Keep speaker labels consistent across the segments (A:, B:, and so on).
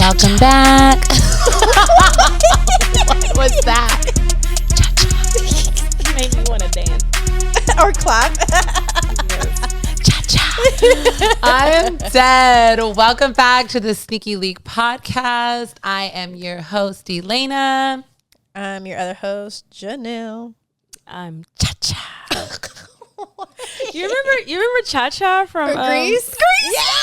A: Welcome back. What was that?
B: Cha-cha. Made me want to dance.
C: Or clap.
A: Cha-cha. I am dead. Welcome back to the Sneaky Leak podcast. I am your host, Elaina.
C: I'm your other host, Janelle.
B: I'm Cha-cha. You remember Cha-cha from
C: Grease?
B: Yes!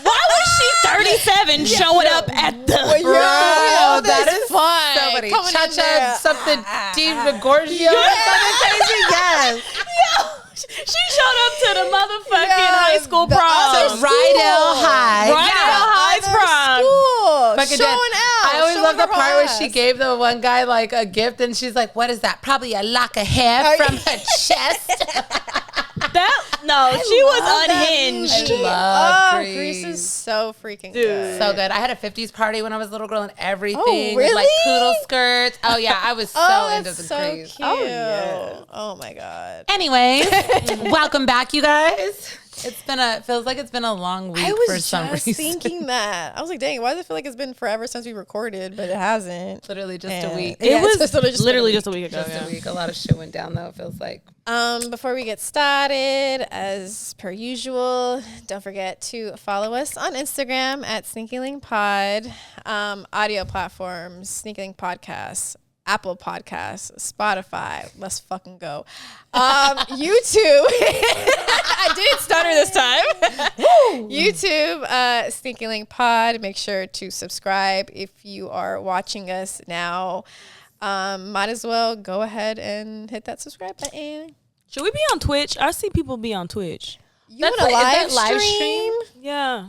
B: Why was she 37 showing up at the...
A: Bro, that is
C: fun.
A: somebody.
C: Coming in
A: Cha-cha,
C: there.
A: something Di Gregorio or something crazy. Yes.
B: She showed up to the motherfucking high school prom.
A: Rydell High.
B: Rydell High's prom.
A: Fucking
C: Showing
A: dead.
C: out.
A: I always
C: showing
A: love the
C: her
A: part where
C: ass.
A: she gave the one guy like a gift and she's like, what is that? Probably a lock of hair from her chest.
B: She was unhinged.
A: I love Grease.
C: Grease is so freaking
B: Dude.
C: good.
A: So good. I had a 50s party when I was a little girl and everything.
C: Oh,
A: With, like
C: really?
A: poodle skirts. Oh, yeah. I was so into the
C: so
A: Grease.
C: cute.
B: Oh, yeah.
C: Oh my god.
A: Anyways, welcome back, you guys. Feels like it's been a long week
C: I was
A: for some
C: just
A: reason.
C: thinking that. I was like, dang, why does it feel like it's been forever since we recorded, but it hasn't.
A: Literally just a
C: And-
A: week.
C: Yeah,
B: It was
C: it's
B: literally just a week ago.
A: Just a week. A lot of shit went down though, it feels like.
C: Before we get started, as per usual, don't forget to follow us on Instagram at SneakyLink Pod, audio platforms, SneakyLink Podcasts, Apple Podcasts, Spotify. Let's fucking go. YouTube. I did stutter this time. YouTube, SneakyLink Pod. Make sure to subscribe if you are watching us now. Might as well go ahead and hit that subscribe button.
B: Should we be on Twitch? I see people be on Twitch.
C: You
A: That's
C: want a
A: like-
C: live
A: is that live
C: stream?
B: Yeah.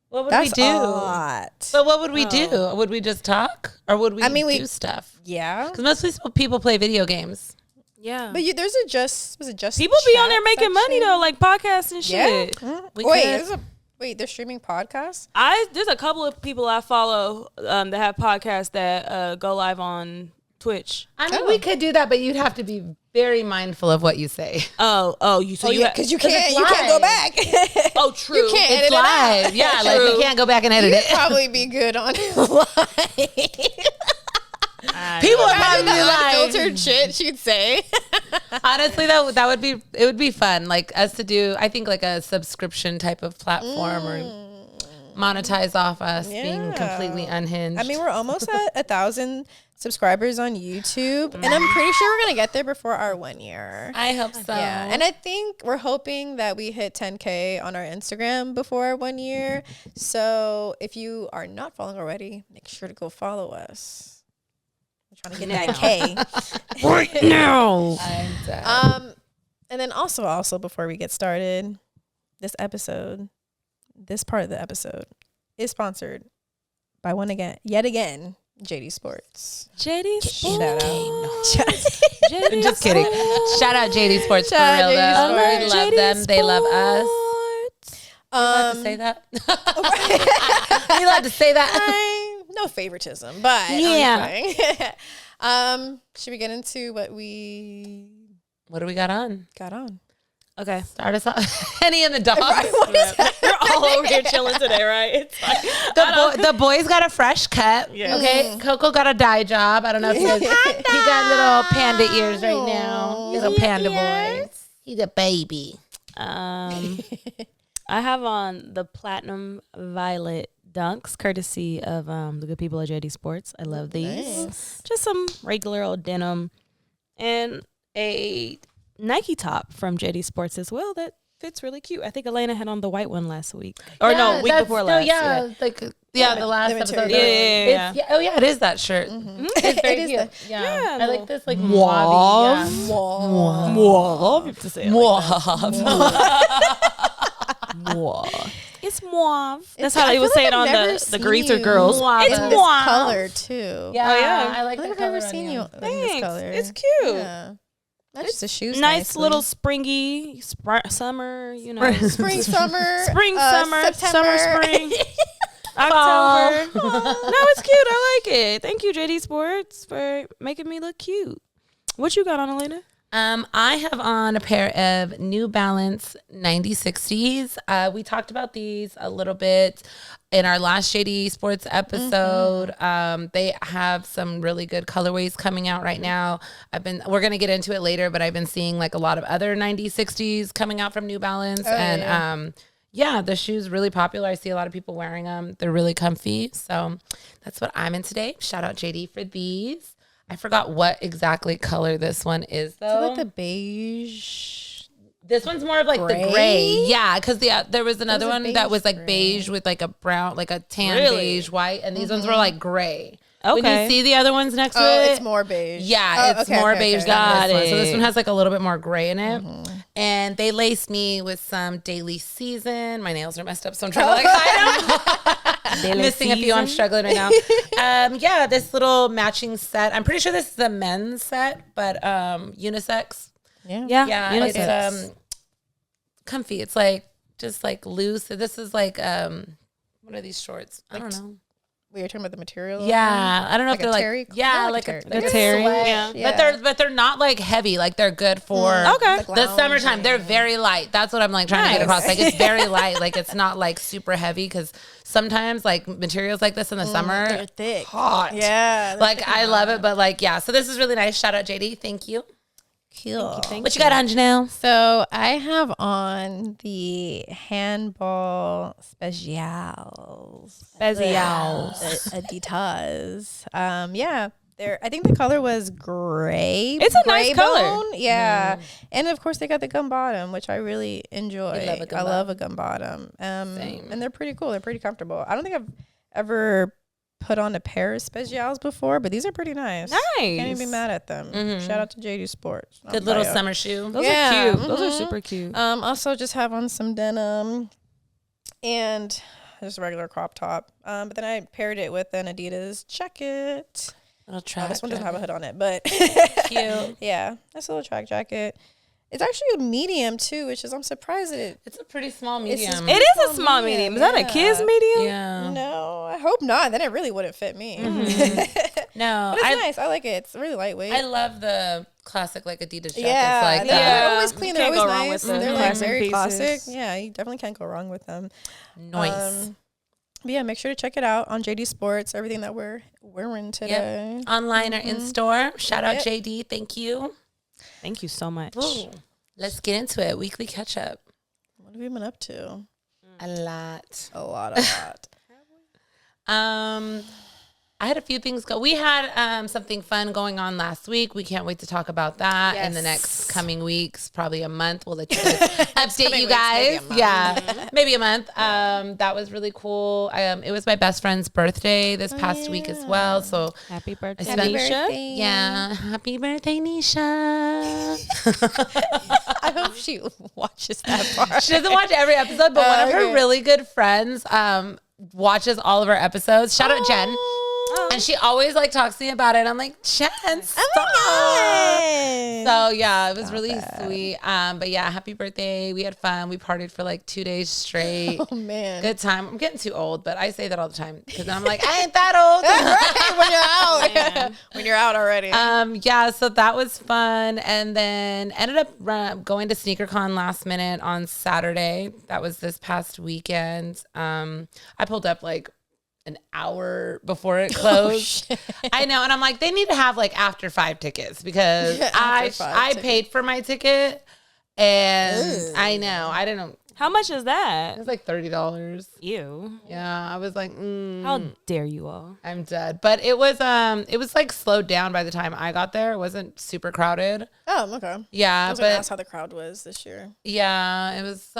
A: What would
C: That's
A: we do?
C: a lot.
A: But what would we do? Would we just talk? Or would we
C: we
A: do stuff?
C: Yeah.
A: Because most people play video games.
B: Yeah.
C: But there's a just
B: People be on
C: chat
B: there making money
C: section?
B: though, like podcasts and
C: Yeah.
B: shit.
A: We
C: Wait,
A: could.
C: they're streaming podcasts?
B: There's a couple of people I follow that have podcasts that go live on Twitch.
A: I mean, we could do that, but you'd have to be very mindful of what you say.
C: Because you can't go
A: live.
C: back.
B: Oh, true.
C: You can't edit
A: It's
C: it out.
A: live. Yeah, like
B: True.
A: we can't go back and edit
C: You'd
A: it.
C: probably be good on live.
A: People are
C: Imagine
A: probably
C: the
A: like,
C: unfiltered shit she'd say.
A: honestly, that would be fun. Like us to do, I think like a subscription type of platform or monetize off us being completely unhinged.
C: I mean, we're almost at 1,000 subscribers on YouTube, and I'm pretty sure we're gonna get there before our 1 year.
A: I hope so.
C: Yeah, and I think we're hoping that we hit 10K on our Instagram before 1 year. So if you are not following already, make sure to go follow us. We're trying to get that K
B: Right now.
A: I'm dead.
C: And then also before we get started, this part of the episode is sponsored by yet again, JD Sports.
B: JD Sports.
C: Shout out.
A: I'm just kidding. Shout out JD Sports for
C: Shout out
A: real
C: JD
A: though. We
C: Sports.
A: love them. They love us. You allowed to say that? You allowed to say that?
C: No favoritism, but
B: Yeah.
C: should we get into what we
A: What do we got on?
C: got on?
B: Okay.
A: Start us off. Henny and the dogs.
B: We're all over here chilling today, right? It's like,
A: The boys got a fresh cut.
B: Yeah.
A: Okay. Coco got a dye job. I don't know if he got little panda ears right now. Little panda boy. He's a baby.
B: I have on the platinum violet dunks, courtesy of the good people at JD Sports. I love these.
C: Nice.
B: Just some regular old denim and a Nike top from JD Sports as well that fits really cute. I think Elaina had on the white one last week. Week before last.
A: The last
C: the
A: episode.
C: material.
B: Yeah.
A: Oh yeah, it is that shirt. It's very
C: It is
A: cute.
B: Yeah,
A: I like this like
B: mauve.
A: mauve.
B: Mauve. You have to say it like
A: Mauve.
B: It's mauve. That's
C: I
B: how they
C: feel
B: would say
C: like
B: it on
C: I've never
B: the
C: seen
B: greaser
C: you
B: girls.
A: Mauve.
B: It's
A: This
C: This
B: mauve.
C: color too.
A: Yeah,
B: Oh, yeah.
A: I like
C: I
A: that
C: think I've
A: color
C: never
A: on
C: seen
A: you.
C: you in this
B: Thanks.
C: color.
B: It's cute.
C: Yeah. That just shoes.
B: Nice
C: nicely.
B: little springy summer, you know.
C: spring, summer,
B: Spring, summer,
C: September.
B: spring, October. No, it's cute. I like it. Thank you, JD Sports, for making me look cute. What you got on, Elaina?
A: I have on a pair of New Balance 9060s. We talked about these a little bit in our last JD Sports episode. They have some really good colorways coming out right now. we're going to get into it later, but I've been seeing like a lot of other 9060s coming out from New Balance. The shoe's really popular. I see a lot of people wearing them. They're really comfy. So that's what I'm in today. Shout out JD for these. I forgot what exactly color this one is, though.
C: Is it like the beige?
A: This one's more of like the gray. Yeah, because there was another one that was like beige with like a brown, like a tan beige white. And these ones were like gray. Okay. When you see the other ones next to it.
C: It's more beige.
A: Yeah, it's more beige than this one. So this one has like a little bit more gray in it. And they laced me with some Daily Season. My nails are messed up, so I'm trying to like hide them. Missing a few. I'm struggling right now. This little matching set. I'm pretty sure this is a men's set, but unisex. Yeah. Unisex. It's comfy. It's like just like loose. This is like what are these shorts? I don't know.
C: We were talking about the material.
A: Yeah, I don't know if they're like like a terry. Yeah. But they're not like heavy. Like they're good for the summertime. They're very light. That's what I'm like trying to get across. Like it's very light. Like it's not like super heavy because sometimes like materials like this in the summer,
C: they're thick,
A: hot.
C: Yeah,
A: like I love it. But like So this is really nice. Shout out JD. Thank you.
C: Cool.
A: Thank you. What you got on, Janelle?
C: So I have on the handball specials. Adidas. I think the color was gray.
B: It's a nice color.
C: Yeah. And of course they got the gum bottom, which I really enjoy. I love a gum bottom.
A: Same.
C: And they're pretty cool. They're pretty comfortable. I don't think I've ever put on a pair of specials before, but these are pretty nice. Can't even be mad at them. Shout out to JD Sports.
A: Good little summer shoe.
B: Those are cute. Those are super cute.
C: Also just have on some denim and just a regular crop top. But then I paired it with an Adidas jacket.
A: Little track.
C: This one doesn't have a hood on it, but
A: cute.
C: Yeah, that's a little track jacket. It's actually a medium too, which is I'm surprised that
A: it's a pretty small medium.
B: It is a small medium. Is that a kid's medium?
A: Yeah.
C: No, I hope not. Then it really wouldn't fit me.
A: No,
C: but it's nice. I like it. It's really lightweight.
A: I love the classic like Adidas jackets.
C: Yeah, they're always clean. They're always nice. They're like very
B: pieces.
C: classic. Yeah, you definitely can't go wrong with them.
A: Nice.
C: But yeah, make sure to check it out on JD Sports. Everything that we're wearing today,
A: online or in store. Shout out JD. Thank you.
B: Thank you so much.
A: Ooh. Let's get into it. Weekly catch up.
C: What have you been up to?
A: A lot. I had a few things go. We had something fun going on last week. We can't wait to talk about that in the next coming weeks, probably a month. We'll let you guys update you guys. Maybe a month. That was really cool. It was my best friend's birthday this past week as well. So
B: happy birthday,
C: Nisha.
A: Yeah, happy birthday, Nisha.
C: I hope she watches that part.
A: She doesn't watch every episode, but one of her really good friends watches all of our episodes. Shout out Jen. And she always like talks to me about it. I'm like, Jen, stop. So yeah, it was really sweet. But yeah, happy birthday. We had fun. We partied for like 2 days straight.
C: Oh man.
A: Good time. I'm getting too old, but I say that all the time because I'm like, I ain't that
C: old. When you're out. When you're out already.
A: Yeah, so that was fun. And then ended up going to SneakerCon last minute on Saturday. That was this past weekend. I pulled up like an hour before it closed. I know. And I'm like, they need to have like after 5 tickets because I paid for my ticket and I know. I didn't know.
B: How much is that?
A: It was like $30.
B: Ew.
A: Yeah. I was like,
B: how dare you all?
A: I'm dead. But it was like slowed down by the time I got there. It wasn't super crowded.
C: Oh, okay.
A: Yeah.
C: But that's how the crowd was this year.
A: Yeah. It was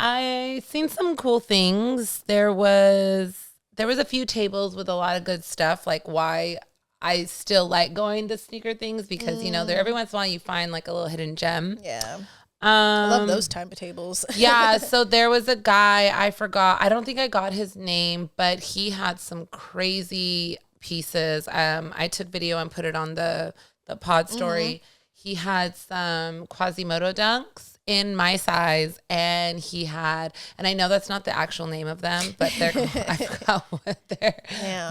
A: I seen some cool things. There was a few tables with a lot of good stuff, like why I still like going to sneaker things because, you know, there every once in a while you find like a little hidden gem.
C: Yeah. I love those type of tables.
A: Yeah. So there was a guy, I forgot. I don't think I got his name, but he had some crazy pieces. I took video and put it on the pod story. He had some Quasimodo dunks in my size, and he had, and I know that's not the actual name of them, but they're, I forgot what they're,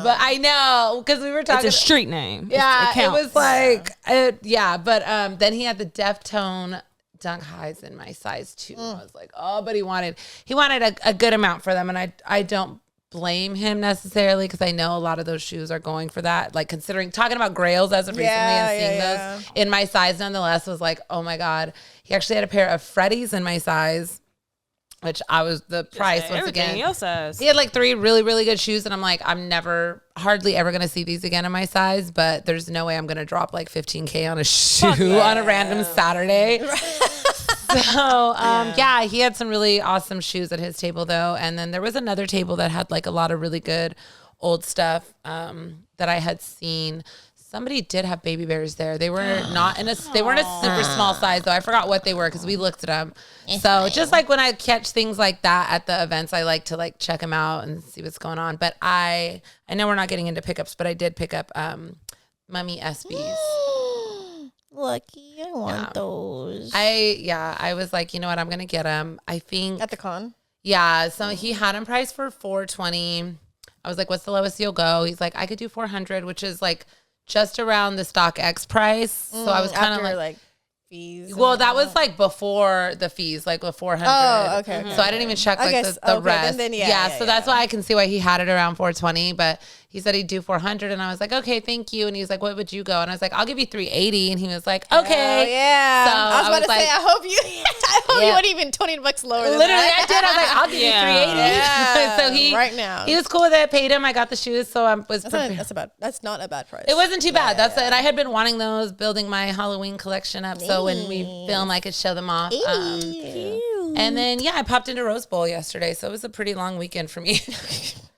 A: but I know, because we were talking.
B: It's a street name.
A: Yeah, it was like, but then he had the Deftone Dunk Highs in my size too. I was like, oh, but he wanted a good amount for them, and I don't blame him necessarily, because I know a lot of those shoes are going for that. Like, considering talking about Grails as of recently and seeing those in my size, nonetheless, was like, oh my God. He actually had a pair of Freddy's in my size, which I was the price once again.
B: Your size.
A: He had like 3 really, really good shoes, and I'm like, I'm hardly ever gonna see these again in my size, but there's no way I'm gonna drop like $15K on a shoe on a random Saturday. So, he had some really awesome shoes at his table though. And then there was another table that had like a lot of really good old stuff that I had seen. Somebody did have baby bears there. They were they weren't a super small size though. I forgot what they were because we looked at them. So just like when I catch things like that at the events, I like to like check them out and see what's going on. But I know we're not getting into pickups, but I did pick up Mummy SBs.
C: Lucky, I want those.
A: I was like, you know what, I'm gonna get them. I think
C: at the con.
A: Yeah, so he had them priced for $420. I was like, what's the lowest you'll go? He's like, I could do $400, which is like just around the StockX price. So I was kind of like
C: fees.
A: Well, that was like before the fees, like the $400.
C: Oh, okay.
A: So I didn't even check like the rest.
C: Then,
A: so that's why I can see why he had it around $420, but he said he'd do $400, and I was like, okay, thank you. And he was like, what would you go? And I was like, I'll give you $380. And he was like, okay.
C: Oh, yeah.
A: So
C: I was about to say, I hope you wouldn't even $20 lower than
A: Literally,
C: that.
A: I did. I was like, I'll give you $380.
C: Yeah.
A: So he was cool with it. Paid him. I got the shoes, so I was prepared.
C: That's not a bad price.
A: It wasn't too bad. That's it. And I had been wanting those, building my Halloween collection up, so when we film, I could show them off. And then I popped into Rose Bowl yesterday, so it was a pretty long weekend for me.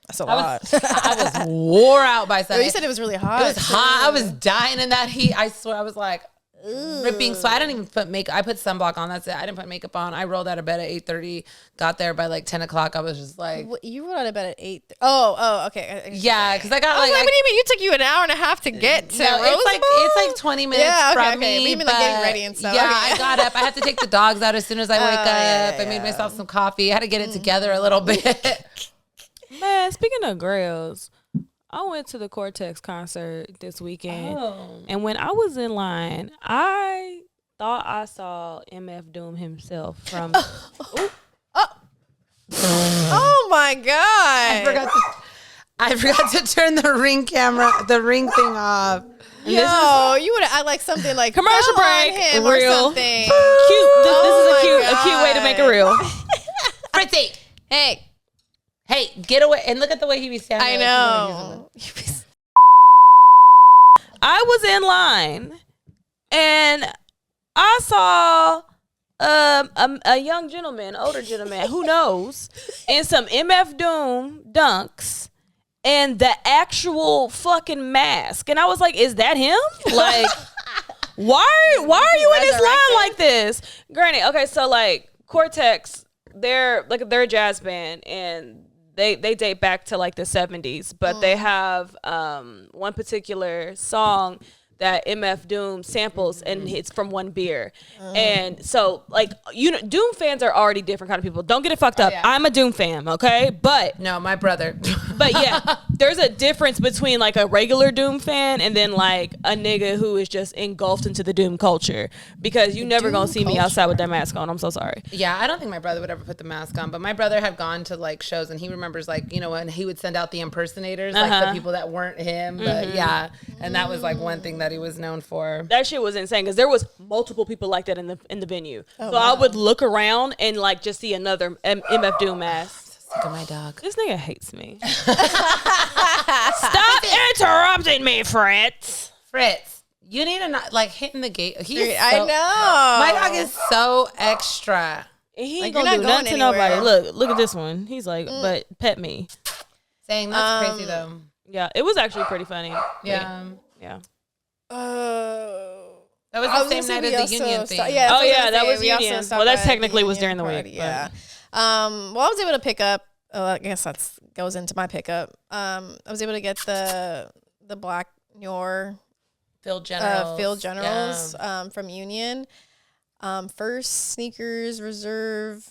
C: That's a lot.
A: I was wore out by Sunday.
C: You said it was really hot.
A: It was hot. I was dying in that heat. I swear, I was like ripping sweat. I didn't even put makeup. I put sunblock on. That's it. I didn't put makeup on. I rolled out of bed at 8:30. Got there by like 10 o'clock. I was just like,
C: you rolled out of bed at 8. Oh, okay.
A: Yeah, because I got
C: like, what do you mean? You took you an hour and a half to get to Rose Bowl?
A: It's like 20 minutes from me.
C: But even like getting ready and stuff.
A: Yeah, I got up. I had to take the dogs out as soon as I wake up. I made myself some coffee. I had to get it together a little bit.
B: Man, speaking of grills, I went to the Cortex concert this weekend, and when I was in line, I thought I saw MF Doom himself from.
C: Oh my God!
A: I forgot to turn the ring thing off.
C: Yo, you would have like something like
B: commercial break,
C: him
B: reel,
C: or something.
B: Cute. This is a cute way to make a reel.
A: Fritzy, hey, get away and look at the way he was standing.
C: I know.
B: I was in line and I saw a young gentleman, older gentleman, who knows, in some MF Doom dunks and the actual fucking mask. And I was like, is that him? Like, why are you in this line like this? Granted, okay, so like Cortex, they're a jazz band, and they date back to like the 70s, but they have one particular song that MF Doom samples, and it's from One Beer. And so, like, you know, Doom fans are already different kind of people. Don't get it fucked up. Yeah. I'm a Doom fan, okay? But
A: no, my brother.
B: But yeah, there's a difference between like a regular Doom fan and then like a nigga who is just engulfed into the Doom culture, because you never gonna see me outside with that mask on. I'm so sorry.
A: Yeah, I don't think my brother would ever put the mask on, but my brother had gone to like shows, and he remembers, like, you know, when he would send out the impersonators, like the people that weren't him. But yeah, and that was like one thing that he was known for.
B: That shit was insane, because there was multiple people like that in the venue. I would look around and like just see another MF Doom mask.
A: Look at my dog.
B: This nigga hates me. Stop interrupting me, Fritz.
A: Fritz, you need to not like hitting the gate.
C: I know.
A: My dog is so extra.
B: He ain't like, gonna do nothing to nobody. Look at this one. He's like, but pet me.
A: Saying that's crazy though.
B: Yeah, it was actually pretty funny.
A: Yeah.
C: That
A: was the same night as the Union thing.
B: That was Union. Well, that's technically was during the week.
C: Yeah. Well, I was able to pick up. I guess that goes into my pickup. I was able to get the Black Noir
A: Field Generals
C: from Union. First sneakers reserve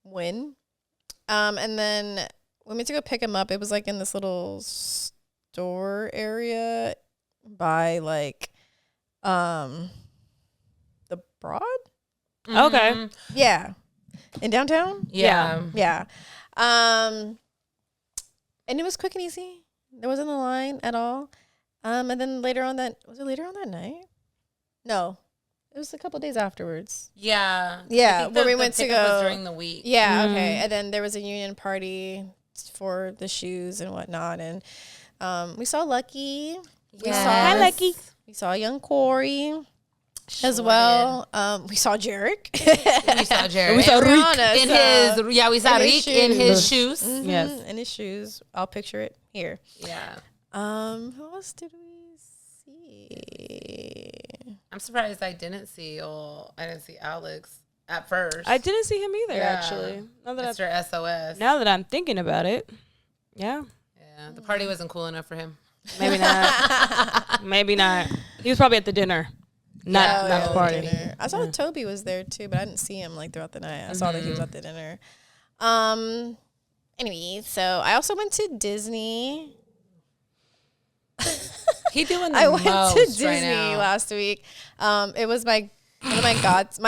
C: win. And then when we went to go pick him up, it was like in this little store area by like the Broad.
B: Okay.
C: Yeah, in downtown.
A: Yeah.
C: And it was quick and easy. There wasn't a line at all. And then later on that night? No, it was a couple days afterwards.
A: Yeah.
C: Yeah, where we went to
A: pickup was
C: go
A: during the week.
C: Yeah, okay. And then there was a union party for the shoes and whatnot, and we saw Lucky.
B: Hi, Lucky.
C: We saw young Corey as well. We saw Jarek.
A: We saw Jared.
B: We saw Rick
C: Rihanna,
A: in his. Yeah, we saw Rick in his shoes.
C: Mhm,
B: Yes.
C: in his shoes. I'll picture it here.
A: Yeah.
C: Who else did we see?
A: I'm surprised I didn't see Alex at first.
B: I didn't see him either,
A: Yeah.
B: actually.
A: Mr. SOS.
B: Now that I'm thinking about it, yeah,
A: Yeah, the party wasn't cool enough for him.
B: maybe not. Maybe not. He was probably at the dinner, not the party.
C: Dinner. I saw Toby was there too, but I didn't see him like throughout the night. I saw that he was at the dinner. Anyway, so I also went to Disney.
A: He doing the
C: I went
A: most
C: to Disney
A: right now.
C: last week. It was my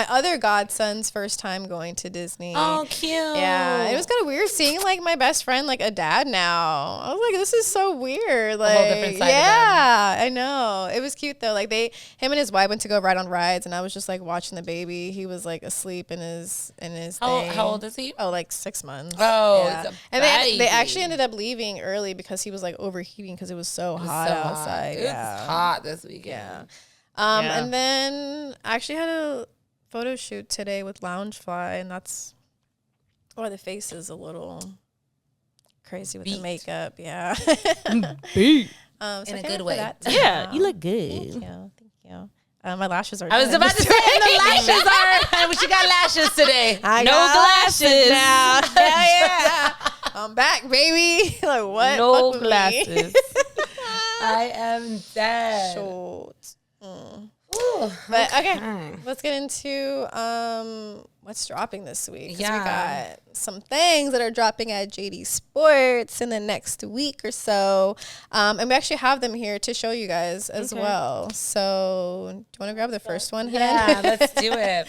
C: other godson's first time going to Disney.
A: Oh, cute.
C: Yeah, it was kind of weird seeing like my best friend like a dad now. I was like, this is so weird. Like,
A: whole different side of
C: yeah, I know. It was cute though. Like him and his wife went to go ride on rides, and I was just like watching the baby. He was like asleep in his thing.
A: How old is he?
C: Oh, like 6 months.
A: Oh,
C: yeah.
A: it's a
C: And
A: baby.
C: they actually ended up leaving early because he was like overheating because it was so hot outside.
A: It's
C: Yeah.
A: hot this weekend.
C: Yeah.
B: Yeah.
C: And then I actually had a photo shoot today with Loungefly, and that's why the face is a little crazy with the makeup. Yeah. So
A: In a
C: thank
A: good
C: you for
A: way.
C: that.
B: Yeah, you look good.
C: Thank you. My lashes are
A: I was
C: done.
A: about to say, and the lashes are. She got lashes today.
C: I
B: No
C: got
B: glasses.
C: now. Hell yeah. I'm back, baby. Like what?
B: No
C: Fuck with me.
B: glasses.
A: I am dead.
C: Short.
A: Ooh,
C: But okay, let's get into what's dropping this week. 'Cause we got some things that are dropping at JD Sports in the next week or so, and we actually have them here to show you guys as well. So, do you want to grab the first one?
A: Yeah,
C: Hen?
A: let's do it.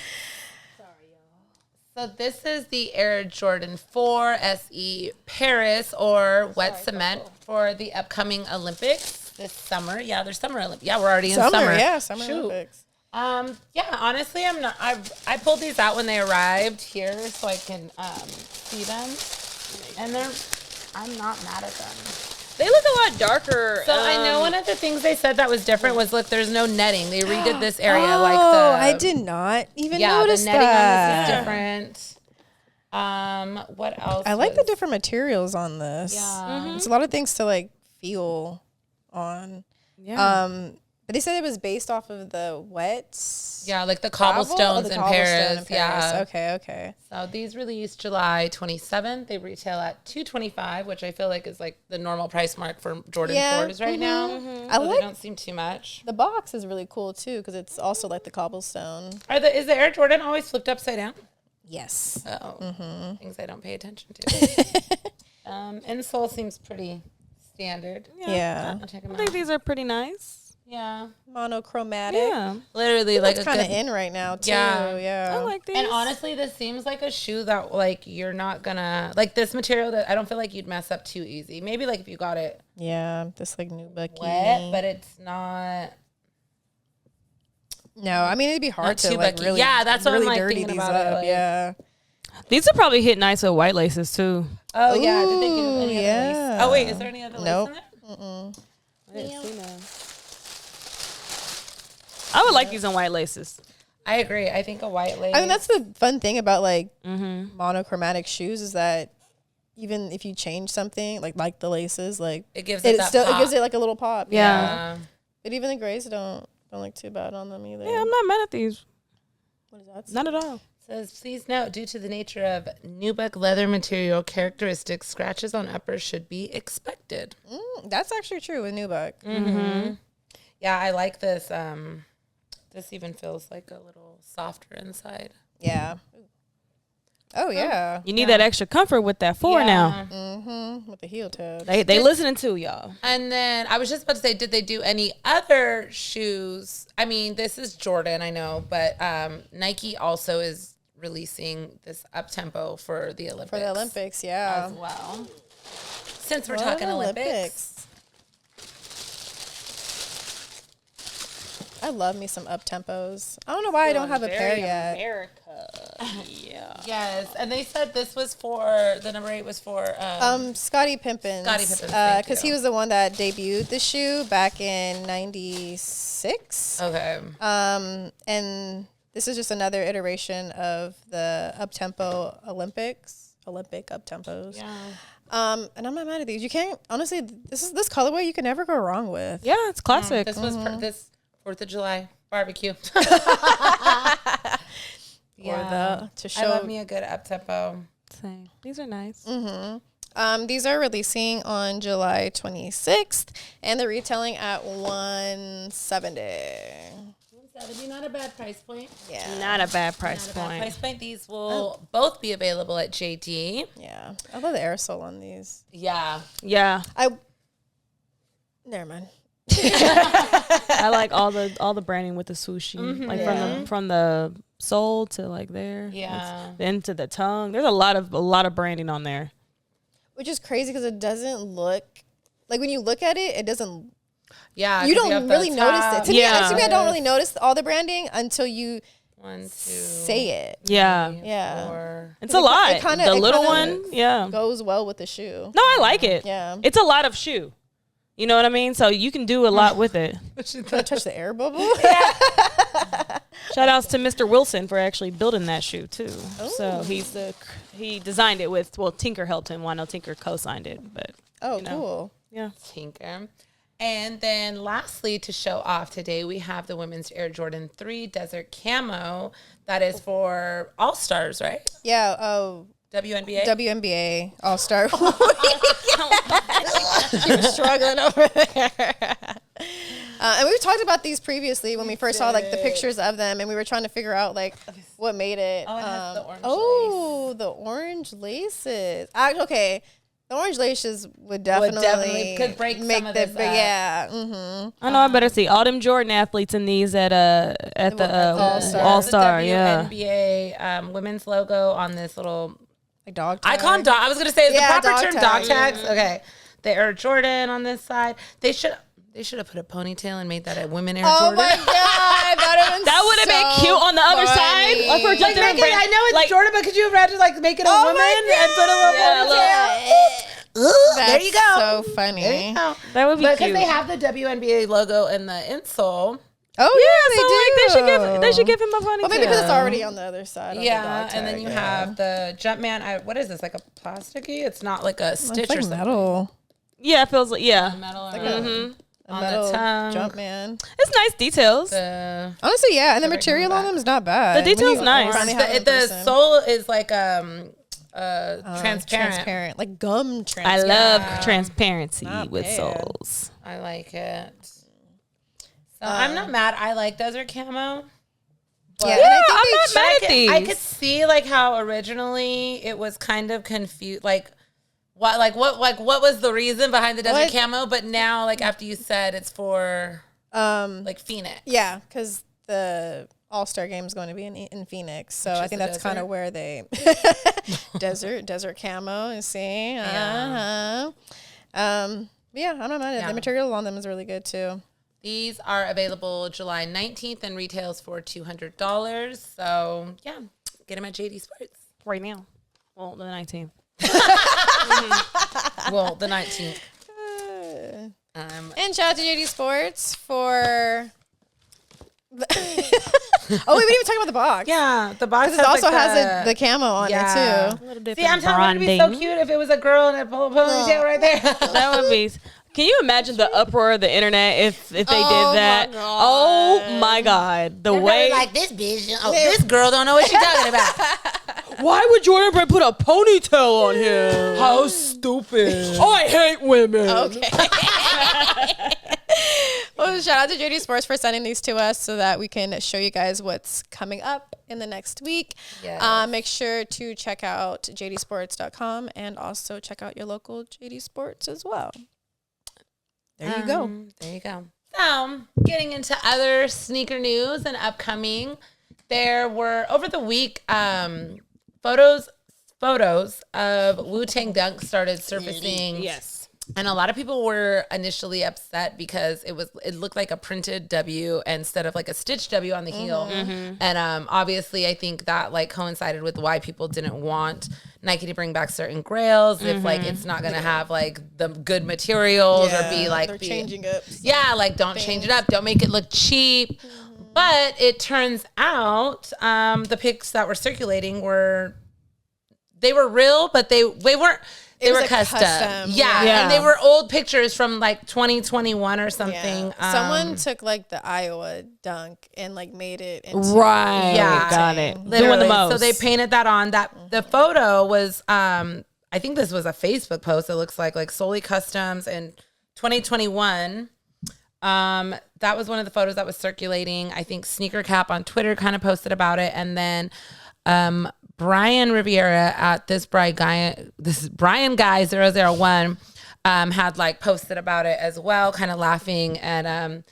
A: So this is the Air Jordan 4 SE Paris or wet cement for the upcoming Olympics this summer. Yeah, there's summer Olympics. Yeah, we're already in summer.
C: Yeah, summer
A: Shoot.
C: Olympics.
A: Yeah, honestly, I'm not. I pulled these out when they arrived here so I can see them, and I'm not mad at them.
B: They look a lot darker.
A: So I know one of the things they said that was different was look, there's no netting. They redid this area like the.
C: Oh, I did not even notice
A: the netting
C: that.
A: on this is different. What else?
C: I like the different materials on this.
A: Yeah.
C: There's a lot of things to like feel on.
B: Yeah.
C: But they said it was based off of the wet.
A: Yeah, like the
C: gravel?
A: cobblestones
C: Oh, the
A: in
C: cobblestone
A: Paris. Yeah.
C: Okay.
A: So these released July 27th. They retail at $225, which I feel like is like the normal price mark for Jordan 4s right now.
C: I
A: So they
C: like
A: don't seem too much.
C: the box is really cool too because it's also like the cobblestone.
A: Is the Air Jordan always flipped upside down?
C: Yes.
A: Oh, things I don't pay attention to. Insole seems pretty standard.
C: Yeah.
A: I'll check them
B: I think
A: out.
B: these are pretty nice.
A: Yeah,
C: Monochromatic.
B: Yeah,
A: literally like
C: It's
A: a
C: kind of
A: good.
C: in right now too.
A: Yeah.
C: Yeah.
B: I like these.
A: And honestly, this seems like a shoe that like you're not gonna like this material that I don't feel like you'd mess up too easy. Maybe like if you got it
C: Yeah. This like new Bucky.
A: wet, but it's not.
C: No, I mean it'd be hard
A: Not
C: to
A: too
C: like
A: Bucky.
C: really,
A: Yeah, that's what I'm,
C: really
A: like,
C: dirty
A: thinking
C: these
A: about it,
C: up.
A: like-
C: Yeah.
B: These would probably hit nice with white laces too.
A: Oh yeah, did they give any other
C: yeah.
A: lace? Oh wait, is there any other
C: Nope.
A: lace in there?
B: I didn't see none. I would like these on white laces.
A: I agree. I think a white lace.
C: I mean that's the fun thing about like monochromatic shoes is that even if you change something like the laces, like
A: it gives it that
C: it
A: pop.
C: gives it like a little pop.
B: Yeah.
C: But even the grays don't look too bad on them either.
B: Yeah, I'm not mad at these.
C: What is that?
B: Not at all.
A: Says, please note, due to the nature of nubuck leather material characteristics, scratches on uppers should be expected.
C: That's actually true with Nubuck.
A: Yeah, I like this This even feels like a little softer inside.
C: Yeah. Oh yeah.
B: You need that extra comfort with that 4 now.
C: Mm-hmm. With the heel toe.
B: They listening to y'all.
A: And then I was just about to say, did they do any other shoes? I mean, this is Jordan, I know, but Nike also is releasing this up-tempo for the Olympics.
C: For the Olympics, yeah.
A: As well. Since we're talking Olympics.
C: I love me some up-tempos. I don't know why I don't have a pair yet.
B: America. Yeah.
A: Yes, and they said this was for, the number 8 was for...
C: Scottie Pippen. Because he was the one that debuted the shoe back in 96.
A: Okay.
C: And this is just another iteration of the up-tempo Olympic up-tempos.
A: Yeah.
C: And I'm not mad at these. You can't, honestly, this colorway you can never go wrong with.
B: Yeah, it's classic.
A: This was this 4th of July barbecue.
C: Yeah. To show.
A: I love me a good up-tempo.
B: Same. These are nice.
C: These are releasing on July 26th, and they're retailing at $170.
A: $170, not a bad price point.
C: Yeah.
B: Not a bad price
A: Not a bad
B: point.
A: price point. These will both be available at JD.
C: Yeah. I love the aerosol on these.
A: Yeah.
B: Yeah.
C: Never mind.
B: I like all the branding with the swooshing, like from the sole to like there.
A: Yeah.
B: Then to the tongue. There's a lot of branding on there.
C: Which is crazy because it doesn't look like when you look at it, it doesn't.
A: Yeah.
C: You don't really notice it. To me, I don't really notice all the branding until you
A: 1, 2,
C: say it.
B: Yeah.
A: 4.
B: It's a lot.
C: It kinda,
B: the little one, yeah,
C: goes well with the shoe.
B: No, I like it.
C: Yeah.
B: It's a lot of shoe. You know what I mean? So you can do a lot with it.
C: Can I touch the air bubble?
B: Shout outs to Mr. Wilson for actually building that shoe too. Ooh. So he designed it with, Tinker helped him. Well, I know Tinker co-signed it, but
C: cool.
B: Yeah.
A: Tinker. And then lastly, to show off today, we have the women's Air Jordan 3 Desert Camo. That is for All-Stars, right?
C: Yeah. Oh.
A: WNBA?
C: WNBA All-Star. She was struggling over there. And we've talked about these previously when we first saw like the pictures of them, and we were trying to figure out like what made it.
A: Oh, it has the orange lace.
C: The orange laces. Okay. The orange laces would definitely
A: could break some of this up.
C: Yeah. Mm-hmm.
B: I know. I better see all them Jordan athletes in these at the All-Star. Yeah.
A: WNBA women's logo on this little
C: like dog tag.
A: icon dog. I was gonna say the proper
C: dog
A: term
C: tag.
A: dog tags. Okay, the Air Jordan on this side. They should have put a ponytail and made that a women Air Jordan.
C: Oh my god, that
B: would have been cute on the other side. Like,
A: I know it's Jordan, but could you imagine like make it a woman and put a little ponytail? There you go.
C: So funny.
B: That would be cute.
A: Because they have the WNBA logo in the insole.
C: Oh
B: yeah, they do. They should give him a ponytail.
C: Well, maybe because it's already on the other side.
A: Yeah, and then you have the Jumpman. What is this? Like a plasticky? It's not like a stitch or something.
C: Metal.
B: Yeah, it feels like
A: metal.
C: Like
A: on the tongue.
C: Jumpman.
B: It's nice details.
C: Honestly, yeah, and the material on them is not bad.
B: The detail's nice.
A: The sole is like transparent,
C: like gum transparent.
B: I love transparency with soles.
A: I like it. So I'm not mad. I like Desert Camo.
C: Yeah,
B: I'm not mad at these.
A: I could see like how originally it was kind of confused, like what was the reason behind the Desert Camo? But now, like after you said it's for like Phoenix.
C: Yeah, because the All-Star game is going to be in Phoenix, so I think that's kind of where they desert camo. You see, yeah, I'm not mad at it. The material on them is really good too.
A: These are available July 19th and retails for $200. So yeah, get them at JD Sports
B: right now. Well, the 19th.
A: Well, the 19th.
C: And shout out to JD Sports for. We didn't even talk about the box.
A: Yeah, the box
C: it also has the camo on it too.
B: A little different.
A: See, I'm telling you, it'd be so cute if it was a girl in a ponytail right there.
B: That would be. Can you imagine the uproar of the internet if they did that? Oh my God! The way
A: like this bitch, this girl don't know what she's talking about.
B: Why would Jordan Brand put a ponytail on him?
A: How stupid!
B: I hate women.
C: Okay. Well, shout out to JD Sports for sending these to us so that we can show you guys what's coming up in the next week.
A: Yes.
C: Make sure to check out jdsports.com and also check out your local JD Sports as well. There you go.
A: There you go. So, getting into other sneaker news and upcoming, there were over the week photos of Wu-Tang Dunk started surfacing.
B: Yes.
A: And a lot of people were initially upset because it looked like a printed W instead of like a stitched W on the heel. And obviously I think that like coincided with why people didn't want Nike to bring back certain grails if like it's not gonna have like the good materials or be like
C: they're changing up.
A: like don't change it up, don't make it look cheap. But it turns out the pics that were circulating were real, but they weren't. They were custom. Yeah. And they were old pictures from like 2021 or something.
C: Yeah. Someone took like the Iowa dunk and like made it into
B: got it.
A: Literally.
B: Doing the most.
A: So they painted that on. The photo was I think this was a Facebook post. It looks like solely customs in 2021. That was one of the photos that was circulating. I think Sneaker Cap on Twitter kind of posted about it, and then Brian Riviera at this Brian Guy 001 had like posted about it as well, kind of laughing at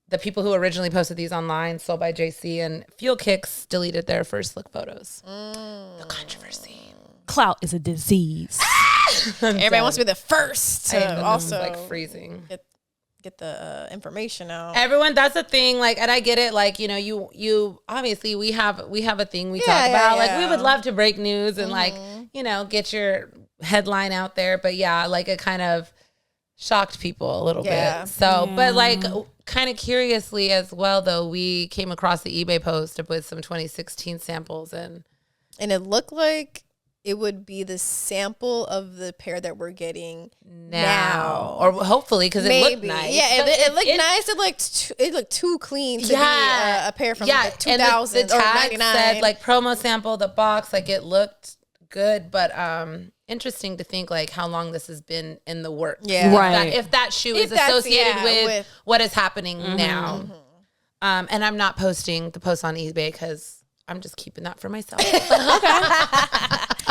A: the people who originally posted these online, Sold by JC and Fuel Kicks, deleted their first look photos. The controversy.
B: Clout is a disease.
C: Everybody wants to be the first to also
A: like freezing.
C: Get the information out.
A: Everyone, that's the thing. Like, and I get it. Like, you obviously we have a thing we talk about. Like, we would love to break news and like, get your headline out there. But yeah, like it kind of shocked people a little bit. So, but like kind of curiously as well, though, we came across the eBay post with some 2016 samples and
C: it looked like it would be the sample of the pair that we're getting now.
A: Or hopefully, because it looked nice.
C: Yeah, it looked nice. It looked too clean to be a pair from the 2000s
A: and the
C: or
A: tag
C: 99.
A: said like promo sample, the box, like it looked good, but interesting to think like how long this has been in the works.
C: Yeah.
B: Right.
A: If that shoe is associated with what is happening now. And I'm not posting the post on eBay because I'm just keeping that for myself.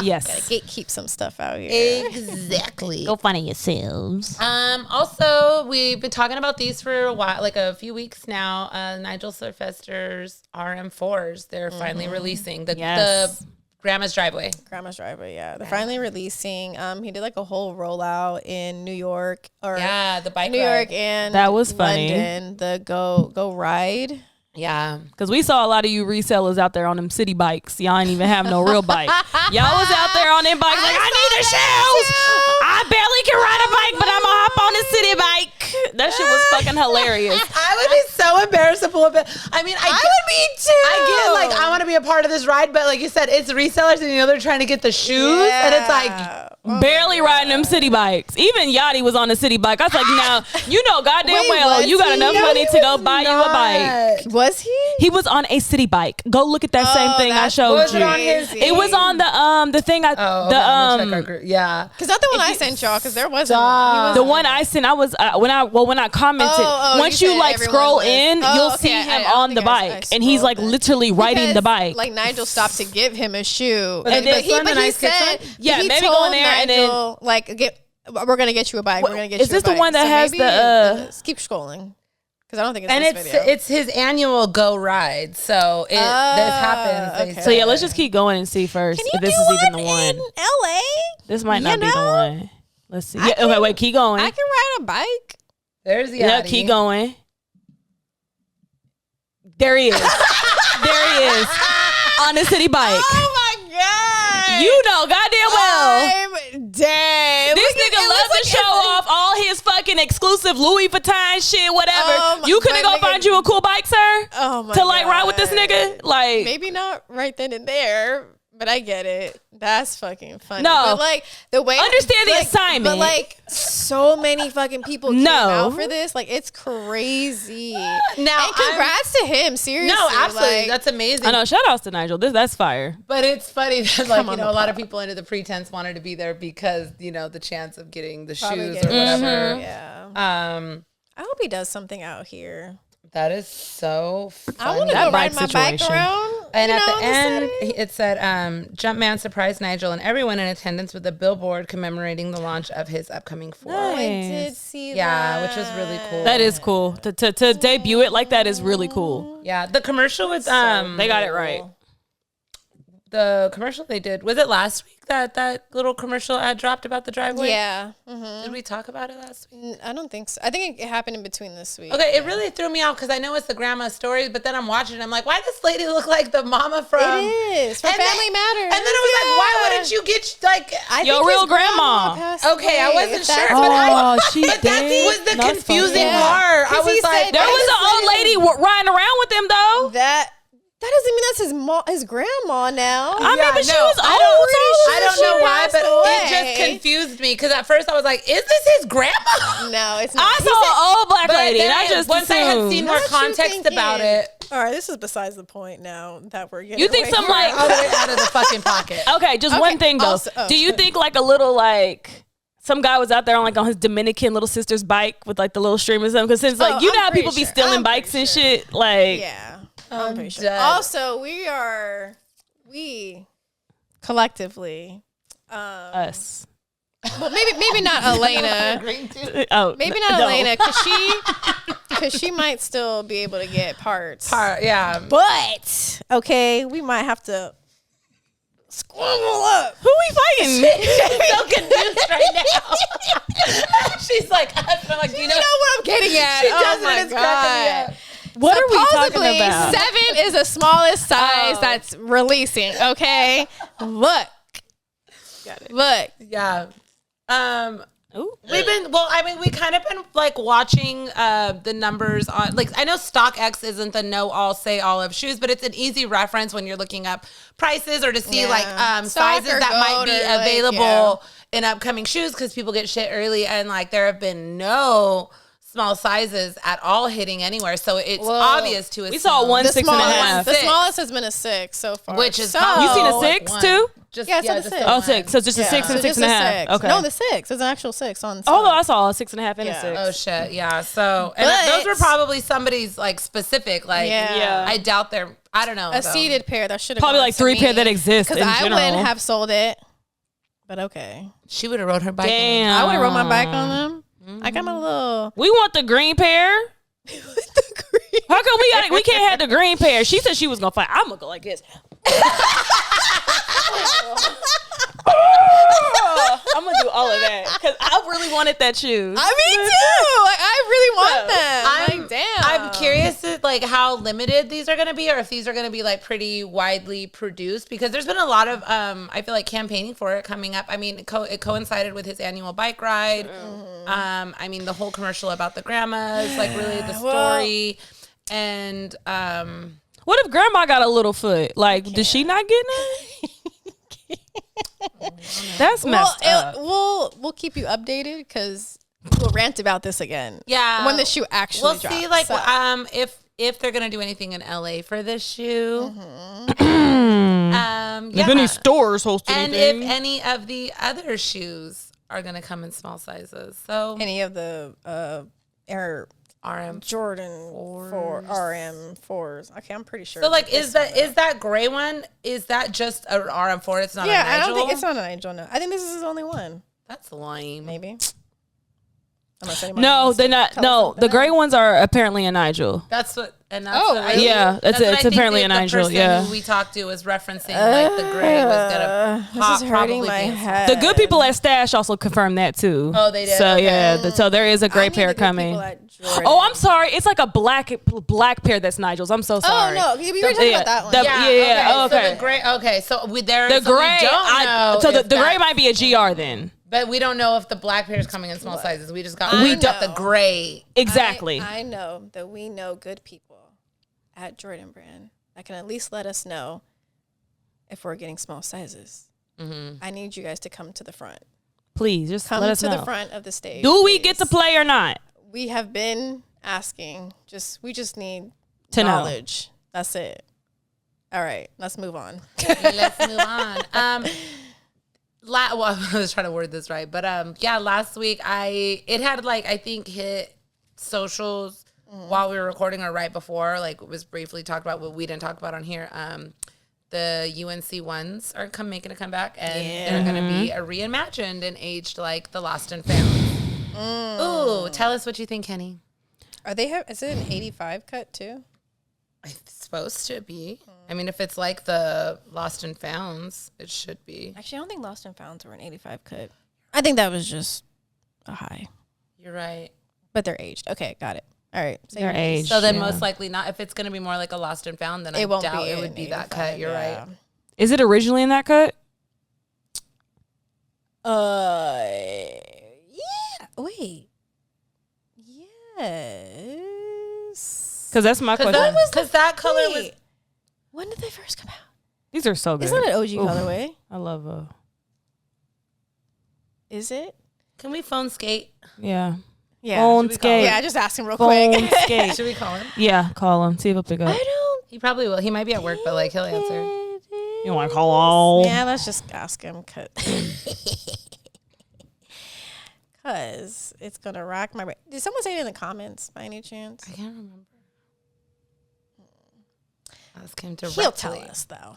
B: Yes.
C: Gotta gatekeep some stuff out here.
A: Exactly.
B: Go find it yourselves.
A: Also, we've been talking about these for a while, like a few weeks now. Nigel Sylvester's RM4s. They're finally releasing the Grandma's Driveway.
C: Grandma's Driveway, yeah. They're finally releasing. He did like a whole rollout in New York
A: the bike
C: New
A: ride.
C: York and
B: That was funny.
C: London, the Go Ride.
A: Yeah.
B: Because we saw a lot of you resellers out there on them city bikes. Y'all ain't even have no real bike. Y'all was out there on them bikes like, I need the shoes. I barely can ride a bike, but I'm going to hop on a city bike. That shit was fucking hilarious.
A: I would be so embarrassed to pull up. I mean, I would be too. I get like, I want to be a part of this ride, but like you said, it's resellers and they're trying to get the shoes. And it's like,
B: barely riding them city bikes. Even Yachty was on a city bike. I was like, now, goddamn
C: Wait,
B: well,
C: was
B: you got
C: he?
B: enough
C: No,
B: money
C: he
B: to go
C: was
B: buy you a bike.
C: Was he?
B: He was on a city bike. Go look at that same thing I showed
A: was
B: you.
A: it on his?
B: It was on the thing
A: I'm gonna check our group. Yeah.
C: Because not the one I sent y'all, because there wasn't.
B: the one I sent. I was when I commented. Once you like scroll in, you'll see him on the bike, and he's like literally riding the bike.
C: Like Nigel stopped to give him a shoe,
A: But
C: he said,
B: yeah,
C: he
B: maybe
C: told
B: go in there and then
C: Nigel, like we're gonna get you a bike. We're gonna get you.
B: Is this
C: a bike.
B: the one that has
C: maybe
B: the
C: keep scrolling. Because I don't think it's
A: And
C: this video.
A: it's his annual Go Ride. So this happens.
C: okay.
B: So yeah, let's just keep going and see first
C: Can you
B: if this
C: do
B: is even
C: one
B: the one.
C: in LA?
B: This might not be the one. Let's see.
C: I
B: Yeah, okay,
C: can-
B: wait, keep going.
C: I can ride a bike.
A: There's Yachty.
B: Yeah, keep going. There he is. There he is on a city bike.
C: Oh my god!
B: You know, goddamn well.
C: I'm dead.
B: This nigga loves to show off all his fucking exclusive Louis Vuitton shit, whatever. You couldn't go find you a cool bike, sir?
C: Oh my
B: to like ride with this nigga? Like,
C: maybe not right then and there, but I get it. That's fucking funny.
B: No.
C: But like the way
B: Understand the assignment.
C: But like so many fucking people came out for this. Like it's crazy.
A: Now,
C: and congrats to him. Seriously.
A: No, absolutely.
C: Like,
A: That's amazing.
B: I know. Shout outs to Nigel. That's fire.
A: But it's funny that like,
C: on
A: a
C: the
A: lot of people under the pretense wanted to be there because, the chance of getting the
C: probably
A: shoes
C: get
A: or whatever.
C: Yeah. I hope he does something out here.
A: That is so funny.
C: I want to go ride my bike around.
A: And at the end, it said, Jumpman surprised Nigel and everyone in attendance with a billboard commemorating the launch of his upcoming Ford.
C: I did see that.
A: Yeah, which was really cool.
B: That is cool. To debut it like that is really cool.
A: Yeah, the commercial with
B: they got it right.
A: The commercial they did, was it last week that little commercial ad dropped about the driveway?
C: Yeah.
A: Did we talk about it last week?
C: I don't think so. I think it happened in between this week.
A: Okay, it really threw me off because I know it's the grandma story, but then I'm watching it. I'm like, why does this lady look like the mama from?
C: It is from Family Matters.
A: And then I was like, why wouldn't you get like
B: your real grandma?
A: Okay, I wasn't sure,
B: but
A: that was the confusing part. I was like,
B: there was an old lady riding around with them though.
C: That doesn't mean that's his grandma now.
B: I mean, but she was old.
A: I don't know why, but it just confused me because at first I was like, "Is this his grandma?"
C: No, it's not.
B: I saw an old black lady, and I just
A: once I had seen more context about it.
C: All right, this is besides the point now that we're getting.
B: You think some like
A: all the way out of the fucking pocket?
B: Okay, just one thing though. Do you think like a little like? Some guy was out there on his Dominican little sister's bike with like the little streamers on. Because since like you know how people be stealing bikes and shit, like
C: yeah. I'm pretty sure. Also, we collectively,
B: us.
C: Well, maybe not Elaina. Maybe not Elaina, because she might still be able to get parts.
A: Yeah.
C: But okay, we might have to squabble up.
B: Who we fighting?
A: She's so confused right now. She's like, I'm like, you know
C: what I'm getting at?
A: She does
C: oh my
A: it,
C: God.
B: What are we talking about?
C: 7 is the smallest size that's releasing. Okay, look. Got it. Look.
A: Yeah. We've been we kind of been like watching the numbers on like I know StockX isn't the know all say all of shoes, but it's an easy reference when you're looking up prices or to see like sizes that might be available in upcoming shoes because people get shit early and like there have been no small sizes at all hitting anywhere, so it's obvious to us.
B: We saw 1 6.5.
C: The smallest has been a 6 so far,
A: which is
B: you seen a 6 too?
C: Just a 6.
B: Oh, 6. So just a 6 and a 6.5. Okay.
C: No, the 6. There's an actual 6 on.
B: Although I saw a 6.5 and a 6.
A: Oh shit, yeah. So and those were probably somebody's like specific. Like, I doubt they're. I don't know.
C: A seeded pair that should have
B: probably like 3 pair that exist in
C: because I
B: general.
C: wouldn't have sold it. But okay,
A: she would have rode her bike.
B: Damn,
C: I would have rode my bike on them. I got my little.
B: We want the green pair.
C: The green.
B: How come we can't have the green pair? She said she was gonna fight. I'm gonna go like this. I'm gonna do all of that because I really wanted that shoe.
C: Me too. Like I really want them.
A: I'm
C: like, damn.
A: I'm curious to like how limited these are gonna be, or if these are gonna be like pretty widely produced. Because there's been a lot of I feel like campaigning for it coming up. I mean, it coincided with his annual bike ride. I mean, the whole commercial about the grandmas, like really the story, and
B: what if grandma got a little foot? Like, does she not get it? That's messed up.
C: We'll keep you updated because we'll rant about this again.
A: Yeah,
C: when the shoe actually drops.
A: See, like, if they're gonna do anything in LA for this shoe,
B: if any stores host
A: and
B: anything.
A: if any of the other shoes are gonna come in small sizes, so
C: any of the Air
A: RM
C: Jordan 4 RM4s. Okay, I'm pretty sure.
A: So like, is that gray one? Is that just an RM4? It's not.
C: Yeah,
A: a Nigel?
C: I don't think it's not a Nigel. No, I think this is his only one.
A: That's lame.
C: Maybe.
B: No, they're not. No, the gray ones are apparently a Nigel.
A: That's what. And that's
C: really?
B: Yeah, it's apparently a Nigel.
A: The person who we talked to was referencing like the gray was gonna pop.
C: This is hurting my head.
B: The good people at Stash also confirmed that too.
A: Oh, they did.
B: So so there is a gray pair coming. Oh, I'm sorry. It's like a black pair that's Nigel's. I'm so sorry.
C: Oh no, we were talking about that one.
B: Okay.
A: So the gray. Okay, so
B: the gray.
A: We don't know
B: so the gray might be a GR then.
A: But we don't know if the black pair is coming in small sizes. We just got the gray.
B: Exactly.
C: I know that we know good people at Jordan Brand that can at least let us know if we're getting small sizes. I need you guys to come to the front.
B: Please, just
C: come
B: let us
C: to
B: know.
C: the front of the stage.
B: Do we get to play or not?
C: We have been asking. We just need
B: to
C: knowledge. That's it. All right, let's move on.
A: Let's move on. I was trying to word this right, but last week it had like I think hit socials while we were recording or right before, like it was briefly talked about what we didn't talk about on here. The UNC ones are making a comeback, and they're going to be reimagined and aged like the Lost and Found. Ooh, tell us what you think, Henny.
C: Is it an 85 cut too?
A: It's supposed to be. I mean, if it's like the Lost and Founds, it should be.
C: Actually, I don't think Lost and Founds were an 85 cut. I think that was just a high.
A: You're right.
C: But they're aged. Okay, got it. All right. So
B: They're aged.
A: So then most likely not. If it's going to be more like a Lost and Found, then I doubt it would be that cut. You're right.
B: Is it originally in that cut?
C: Yeah. Wait. Yes.
B: Because that's my question.
A: Because that color was...
C: When did they first come out?
B: These are so good.
C: It's not an OG colorway.
B: I love
C: Is it?
A: Can we phone skate?
B: Yeah.
C: Yeah.
B: Phone skate.
C: Yeah, I just asked him real
B: Phone
C: quick.
B: skate.
A: Should we call him?
B: Yeah, call him. See if he'll pick up.
C: I don't.
A: He probably will. He might be at work, but like he'll answer.
B: You want to call?
C: Yeah, let's just ask him because it's gonna rock my brain. Did someone say it in the comments by any chance?
A: I can't remember. Ask him
C: He'll
A: directly.
C: tell us though.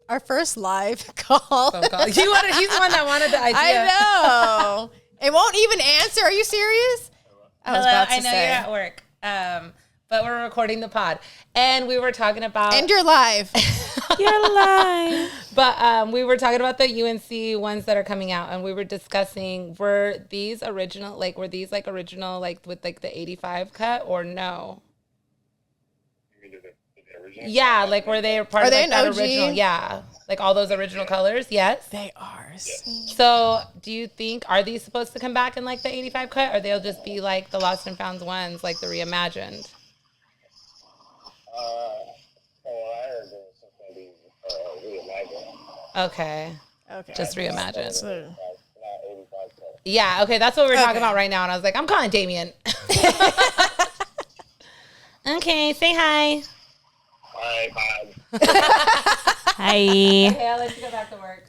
C: Our first live call.
A: Phone call. He's the one that wanted the idea.
C: I know. It won't even answer. Are you serious? I was about to
A: I know
C: say.
A: you're at work. But we're recording the pod. And we were talking about...
C: And you're live.
B: You're lying.
A: But we were talking about the UNC ones that are coming out. And we were discussing, were these original, like with like the 85 cut or no?
D: You mean the original?
A: Yeah, like were they part
C: Are
A: of
C: they
A: like that
C: an OG?
A: original? Yeah. Like all those original colors? Yes.
C: They are.
A: So do you think, are these supposed to come back in like the 85 cut? Or they'll just be like the Lost and Found ones, like the reimagined?
D: I heard there was something to be reimagined.
A: Okay. Just reimagined.
C: So,
D: Not 85 cut.
A: Yeah, okay, that's what we're talking about right now. And I was like, I'm calling Damien. Okay, say hi.
D: All right, bye.
B: Hi.
A: Okay, I'll let you go back to work.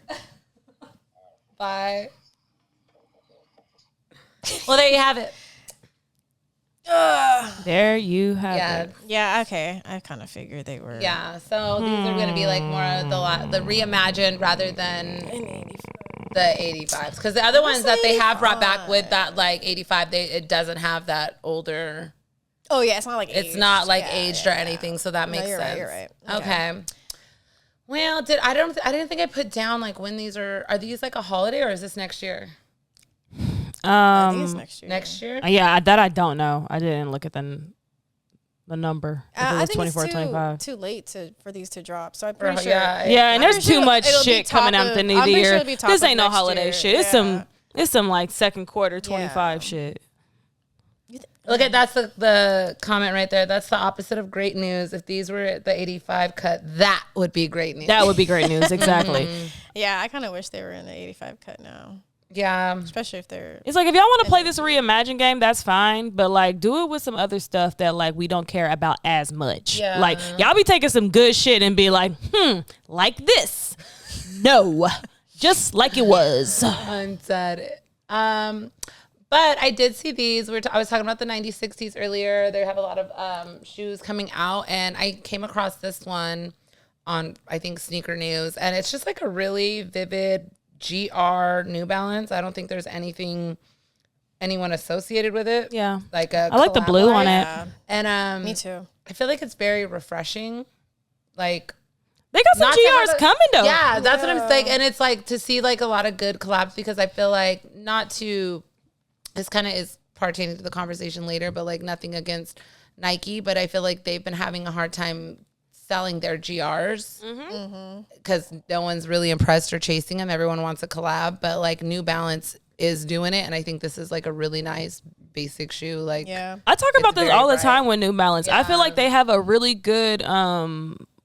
A: Bye. Well, there you have it.
B: There you have
A: Yeah.
B: it.
C: yeah, okay. I kind of figured they were.
A: Yeah, so these are going to be like more of the reimagined rather than the 85s. Because the other ones that they have brought back with that like 85, it doesn't have that older...
C: Oh, yeah. It's not like
A: It's
C: aged.
A: not like
C: Yeah,
A: aged
C: yeah,
A: or anything, so that makes
C: you're
A: sense.
C: right, you're right.
A: Okay. Well, I didn't think I put down like when these are these like a holiday or is this next year?
C: I think it's next year.
A: Next year?
B: Yeah, that I don't know. I didn't look at the number. If it
C: I
B: was
C: think
B: 24,
C: it's
B: 25.
C: too late for these to drop. So I'm pretty sure.
B: Yeah, and there's
C: pretty
B: too
C: sure
B: much
C: it'll be
B: shit coming
C: top
B: out the
C: of-
B: new
C: I'm pretty
B: year.
C: sure it'll be top
B: This
C: of
B: ain't no
C: next
B: holiday
C: year.
B: shit. It's some like second quarter 25 shit.
A: Look at that's the comment right there. That's the opposite of great news. If these were the 85 cut, that would be great news.
B: That would be great news. Exactly.
C: Yeah, I kind of wish they were in the 85 cut now.
A: Yeah.
C: Especially if they're.
B: It's like if y'all want to play this reimagine game, that's fine. But like, do it with some other stuff that like we don't care about as much.
A: Yeah.
B: Like y'all be taking some good shit and be like, like this. No, just like it was.
A: Unsaid. But I did see these. I was talking about the 90s, 60s earlier. They have a lot of shoes coming out, and I came across this one on, I think, Sneaker News, and it's just like a really vivid GR New Balance. I don't think there's anyone associated with it.
B: Yeah.
A: Like
B: I like the blue on it.
C: Yeah,
A: And
C: me too.
A: I feel like it's very refreshing. Like,
B: They got some
A: not to have
B: GRs
A: a-
B: coming though.
A: yeah, that's what I'm saying. And it's like to see like a lot of good collabs because I feel like this kind of is pertaining to the conversation later, but like nothing against Nike, but I feel like they've been having a hard time selling their GRs because no one's really impressed or chasing them. Everyone wants a collab, but like New Balance is doing it. And I think this is like a really nice basic shoe. Like,
C: Yeah.
B: I talk about this
A: very
B: all the
A: bright.
B: time with New Balance. I feel
A: Yeah.
B: like they have a really good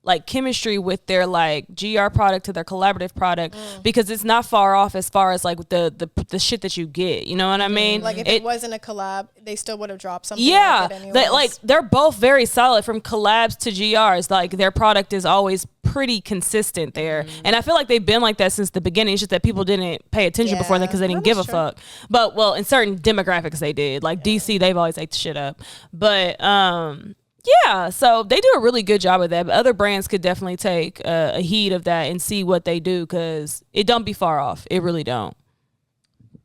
B: like chemistry with their like GR product to their collaborative product because it's not far off as far as like the shit that you get. You know what I mean?
C: Like if it wasn't a collab, they still would have dropped something.
B: yeah,
C: like it anyways.
B: they're both very solid from collabs to GRs. Like their product is always pretty consistent there. And I feel like they've been like that since the beginning. It's just that people didn't pay attention before then because they didn't give a fuck. But well, in certain demographics they did. Like DC, they've always ate the shit up. But yeah, so they do a really good job of that. But other brands could definitely take a heed of that and see what they do because it don't be far off. It really don't.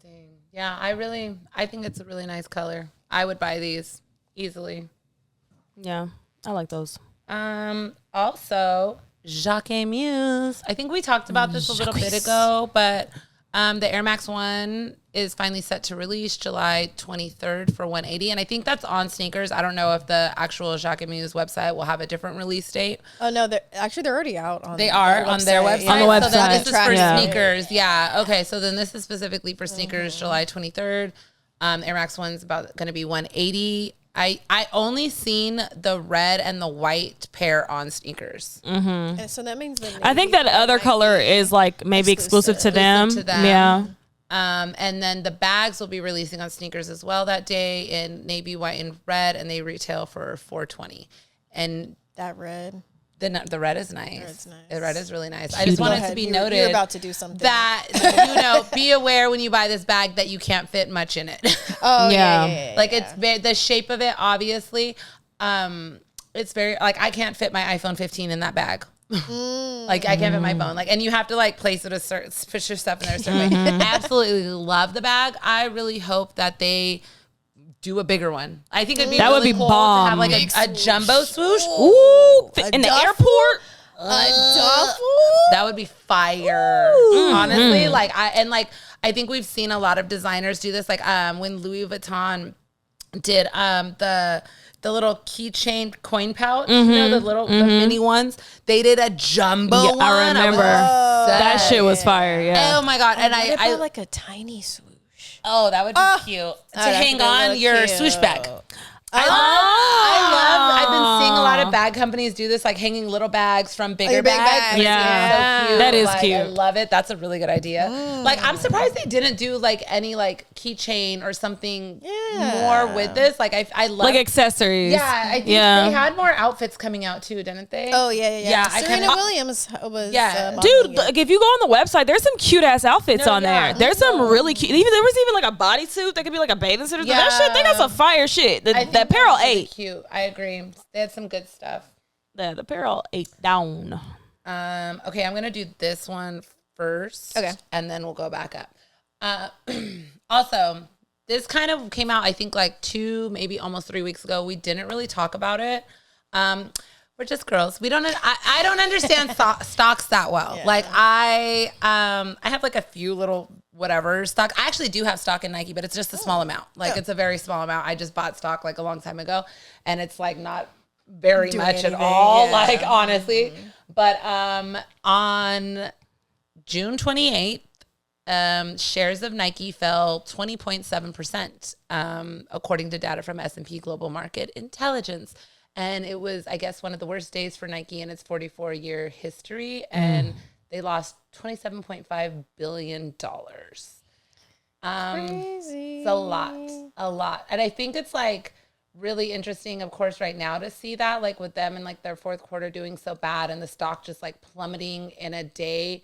A: Dang. Yeah, I think it's a really nice color. I would buy these easily.
B: Yeah, I like those.
A: Also, Jacques Muse. I think we talked about this a little bit ago, but the Air Max 1 is finally set to release July 23rd for 180, and I think that's on sneakers. I don't know if the actual Jacques Muse website will have a different release date.
C: Oh no, they're already out on.
A: They are on their website.
B: On the website.
A: So then this is for
B: Yeah.
A: sneakers. Yeah. Okay. So then this is specifically for sneakers, July 23rd. Air Max 1's about going to be 180. I only seen the red and the white pair on sneakers.
C: And so that means
B: I think that other color is like maybe exclusive to them. Yeah.
A: And then the bags will be releasing on sneakers as well that day in navy, white, and red, and they retail for $420. And
C: that red.
A: the red is nice.
C: Red's nice.
A: The red is really nice. I just wanted to be noted.
C: You're about to do something.
A: That be aware when you buy this bag that you can't fit much in it.
C: Oh yeah.
A: Like it's the shape of it, obviously. It's very like I can't fit my iPhone 15 in that bag. Like I can't fit my phone. Like, and you have to like place it put your stuff in there a certain way. I absolutely love the bag. I really hope that they do a bigger one. I think it'd be really cool to have like a jumbo swoosh.
B: Ooh, in the airport.
C: A duffel?
A: That would be fire. Honestly, I think we've seen a lot of designers do this. Like when Louis Vuitton did the little keychain coin pouch, you know, the mini ones. They did a jumbo one.
B: I remember that shit was fire. Yeah.
A: Oh my god! And I
C: like a tiny swoosh.
A: Oh, that would be cute to hang on your swoosh bag. I've been seeing a lot of bag companies do this, like hanging little bags from bigger bags.
B: Yeah.
A: So cute.
B: That is
A: like,
B: cute.
A: I love it. That's a really good idea. Like, I'm surprised they didn't do like any like keychain or something more with this. Like, I love
B: like accessories.
A: Yeah, I think they had more outfits coming out too, didn't they?
C: Oh yeah. Serena Williams was
B: dude. Like, if you go on the website, there's some cute ass outfits on there. There's some really cute. Even there was even like a bodysuit that could be like a bathing suit. That shit. They got some fire shit. That apparel ate.
A: Cute. I agree. They had some good stuff.
B: The apparel ate down.
A: Okay, I'm gonna do this one first. Okay, and then we'll go back up. Also, this kind of came out, I think, like 2, maybe almost 3 weeks ago. We didn't really talk about it. We're just girls. We don't. I don't understand stocks that well. Yeah. Like I have like a few little whatever stock. I actually do have stock in Nike, but it's just a small amount. Like it's a very small amount. I just bought stock like a long time ago, and it's like not very much at all. Yeah. Like honestly, but on June 28th, shares of Nike fell 20.7%, according to data from S&P Global Market Intelligence. And it was, I guess, one of the worst days for Nike in its 44-year history. And they lost $27.5 billion.
C: Crazy.
A: It's a lot. And I think it's like really interesting, of course, right now to see that, like with them and like their fourth quarter doing so bad and the stock just like plummeting in a day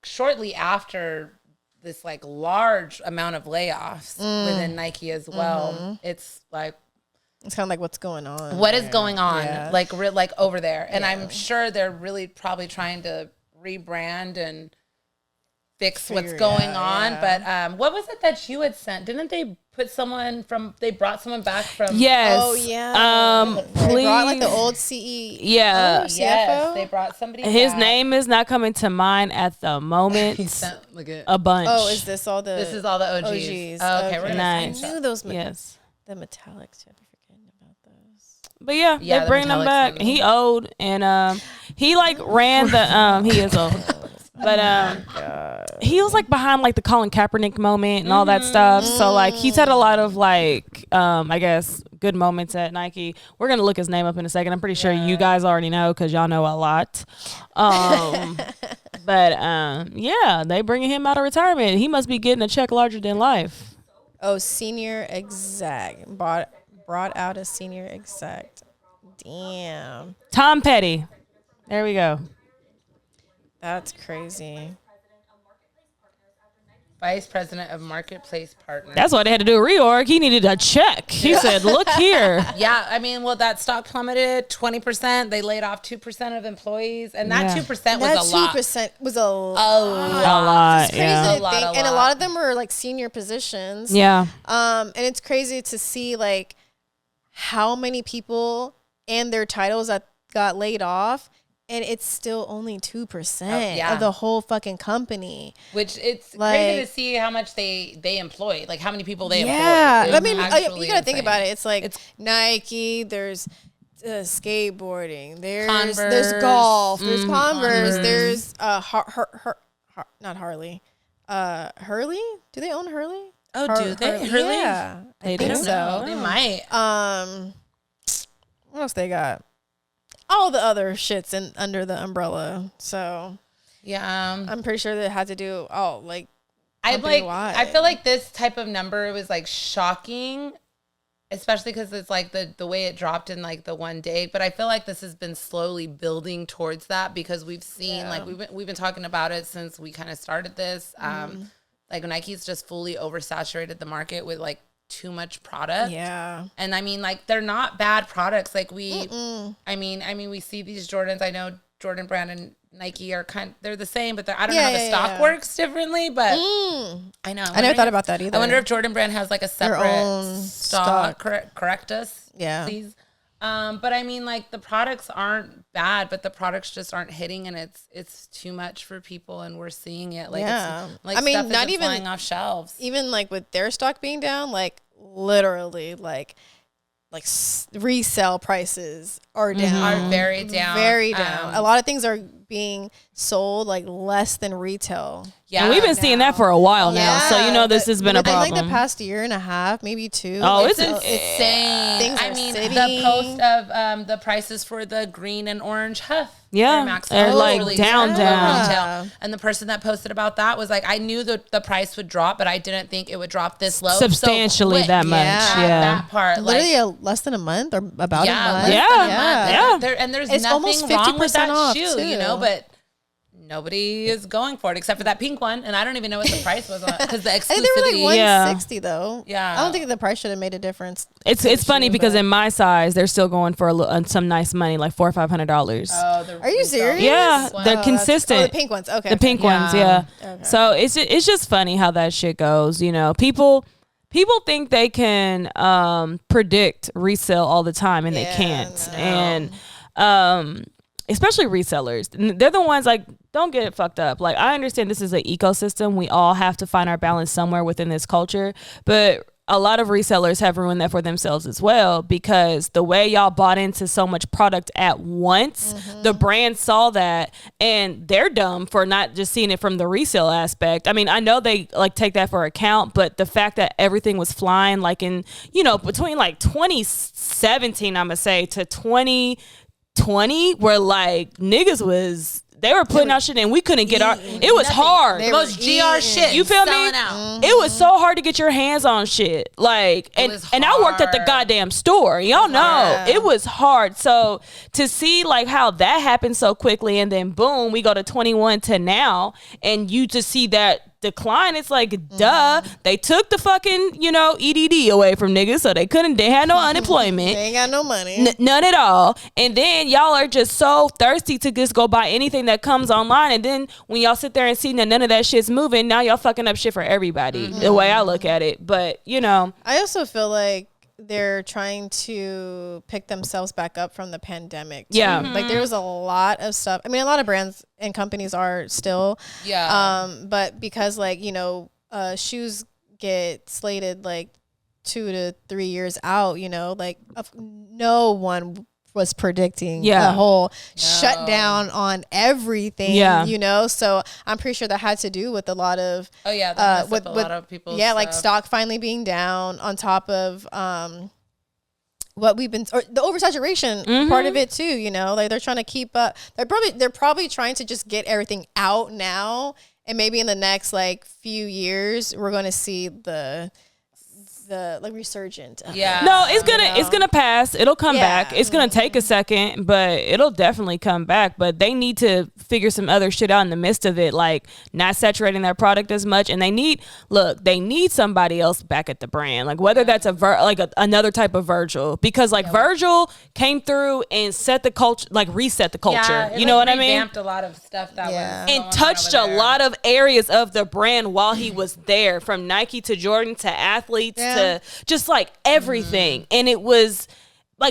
A: shortly after this like large amount of layoffs within Nike as well. It's like,
C: it's kind of like what's going on.
A: What is going on, like over there? And I'm sure they're really probably trying to rebrand and fix what's going on. But what was it that you had sent? Didn't they put someone from? They brought someone back from.
B: Yes.
C: Oh yeah. They brought like the old CE.
B: Yeah.
C: CFO?
A: Yes. They brought somebody.
B: His
A: back.
B: name is not coming to mind at the moment.
A: He sent like
B: a bunch.
C: Oh, is this all the?
A: This is all the OGs.
C: Oh,
A: okay, we're gonna
B: nice.
C: I knew those.
B: Yes.
C: The metallics. I'd be forgetting about those.
B: But yeah, they bring them back. He old, and he like ran the he is old. But he was like behind like the Colin Kaepernick moment and all that stuff. So like he's had a lot of like I guess good moments at Nike. We're gonna look his name up in a second. I'm pretty sure you guys already know because y'all know a lot. But yeah, they bringing him out of retirement. He must be getting a check larger than life.
C: Oh, senior exec brought out a senior exec. Damn.
B: Tom Petty. There we go.
C: That's crazy.
A: Vice President of Marketplace Partners.
B: That's why they had to do a reorg. He needed a check. He said, look here.
A: Yeah, I mean, well, that stock plummeted 20%. They laid off 2% of employees, and that 2% was a lot.
C: 2% was a lot.
B: A lot,
C: It's crazy
B: yeah.
C: to think. And a lot of them were like senior positions.
B: Yeah.
C: And it's crazy to see like how many people and their titles that got laid off. And it's still only 2% of the whole fucking company.
A: Which it's
C: like,
A: crazy to see how much they employ, like how many people they employ.
C: Yeah, I mean, you gotta think
A: insane.
C: about it. It's like Nike. There's skateboarding.
A: Converse,
C: there's golf. There's Converse. There's not Harley. Hurley? Do they own Hurley?
A: Oh, do they? Hurley?
C: Yeah,
B: They
C: I think
B: do?
C: so.
A: They might.
C: What else they got? All the other shits under the umbrella. So
A: Yeah,
C: I'm pretty sure that had to do like.
A: I feel like this type of number was like shocking, especially because it's like the way it dropped in like the one day. But I feel like this has been slowly building towards that because we've seen like we've been talking about it since we kind of started this. Like Nike's just fully oversaturated the market with like too much product.
C: Yeah.
A: And I mean, like, they're not bad products. Like I mean, we see these Jordans. I know Jordan Brand and Nike are they're the same, but I don't know how the stock works differently, but I know.
C: I never thought about that either.
A: I wonder if Jordan Brand has like a separate stock. Correct us.
C: Yeah.
A: Please. But I mean, like, the products aren't bad, but the products just aren't hitting, and it's too much for people, and we're seeing it. Like, it's, like, I mean, stuff not even flying off shelves.
C: Even like with their stock being down, like literally, like resale prices are down,
A: Are very down,
C: very down. A lot of things are being sold like less than retail.
B: Yeah, and we've been seeing that for a while now. So you know this has been a problem.
C: Like the past year and a half, maybe two.
B: Oh, it's
A: insane.
C: I mean,
A: the post of the prices for the green and orange Huff.
B: Yeah, they're like down.
A: Retail. And the person that posted about that was like, I knew that the price would drop, but I didn't think it would drop this low.
B: Substantially that much. Yeah.
A: That part.
C: Literally less than a month or about a month.
A: Yeah. And there's
C: it's
A: nothing wrong with that shoe,
C: too.
A: you know, but nobody is going for it except for that pink one, and I don't even know what the price was on because the exclusivity.
C: I think they were like $160 though.
A: Yeah,
C: I don't think the price should have made a difference.
B: It's funny because in my size, they're still going for some nice money, like $400 or $500.
C: Oh, are you serious?
B: Yeah, they're consistent.
C: The pink ones, okay.
B: The pink ones, yeah. Okay. So it's just funny how that shit goes. You know, people think they can predict resale all the time, and they can't. No. And especially resellers, they're the ones like, don't get it fucked up. Like, I understand this is an ecosystem. We all have to find our balance somewhere within this culture, but a lot of resellers have ruined that for themselves as well, because the way y'all bought into so much product at once, the brand saw that and they're dumb for not just seeing it from the resale aspect. I mean, I know they like take that for account, but the fact that everything was flying like in, you know, between like 2017, I'm gonna say, to 2020, where like niggas was, they were putting out shit and we couldn't get it was hard.
A: The most GR shit.
B: You feel me?
A: Out.
B: It was so hard to get your hands on shit. Like, and I worked at the goddamn store. Y'all know it was hard. So to see like how that happened so quickly, and then boom, we go to 21 to now, and you just see that decline. It's like, duh, they took the fucking, you know, EDD away from niggas, so they had no unemployment.
C: They ain't got no money.
B: None at all. And then y'all are just so thirsty to just go buy anything that comes online, and then when y'all sit there and see that none of that shit's moving, now y'all fucking up shit for everybody, the way I look at it. But, you know,
C: I also feel like they're trying to pick themselves back up from the pandemic too.
B: Yeah.
C: Like there was a lot of stuff. I mean, a lot of brands and companies are still.
A: Yeah.
C: But because like, you know, shoes get slated like 2 to 3 years out, you know, like no one was predicting the whole shutdown on everything, you know? So I'm pretty sure that had to do with a lot of,
A: with a lot of people.
C: Yeah. Like stock finally being down on top of, what we've been, or the oversaturation part of it too, you know, like they're trying to keep up. They're probably trying to just get everything out now. And maybe in the next like few years, we're going to see the the resurgent. Of
A: Yeah.
C: it.
B: No, it's gonna pass. It'll come
C: Yeah.
B: back. It's gonna take a second, but it'll definitely come back. But they need to figure some other shit out in the midst of it, like not saturating their product as much. And they need somebody else back at the brand, like whether that's another type of Virgil, because Virgil came through and set the culture, reset the culture.
A: Yeah,
B: you know what I mean?
A: Revamped a lot of stuff that was
B: And
A: going
B: touched
A: on
B: a
A: over there.
B: lot of areas of the brand while he was there, from Nike to Jordan to athletes to just everything. And it was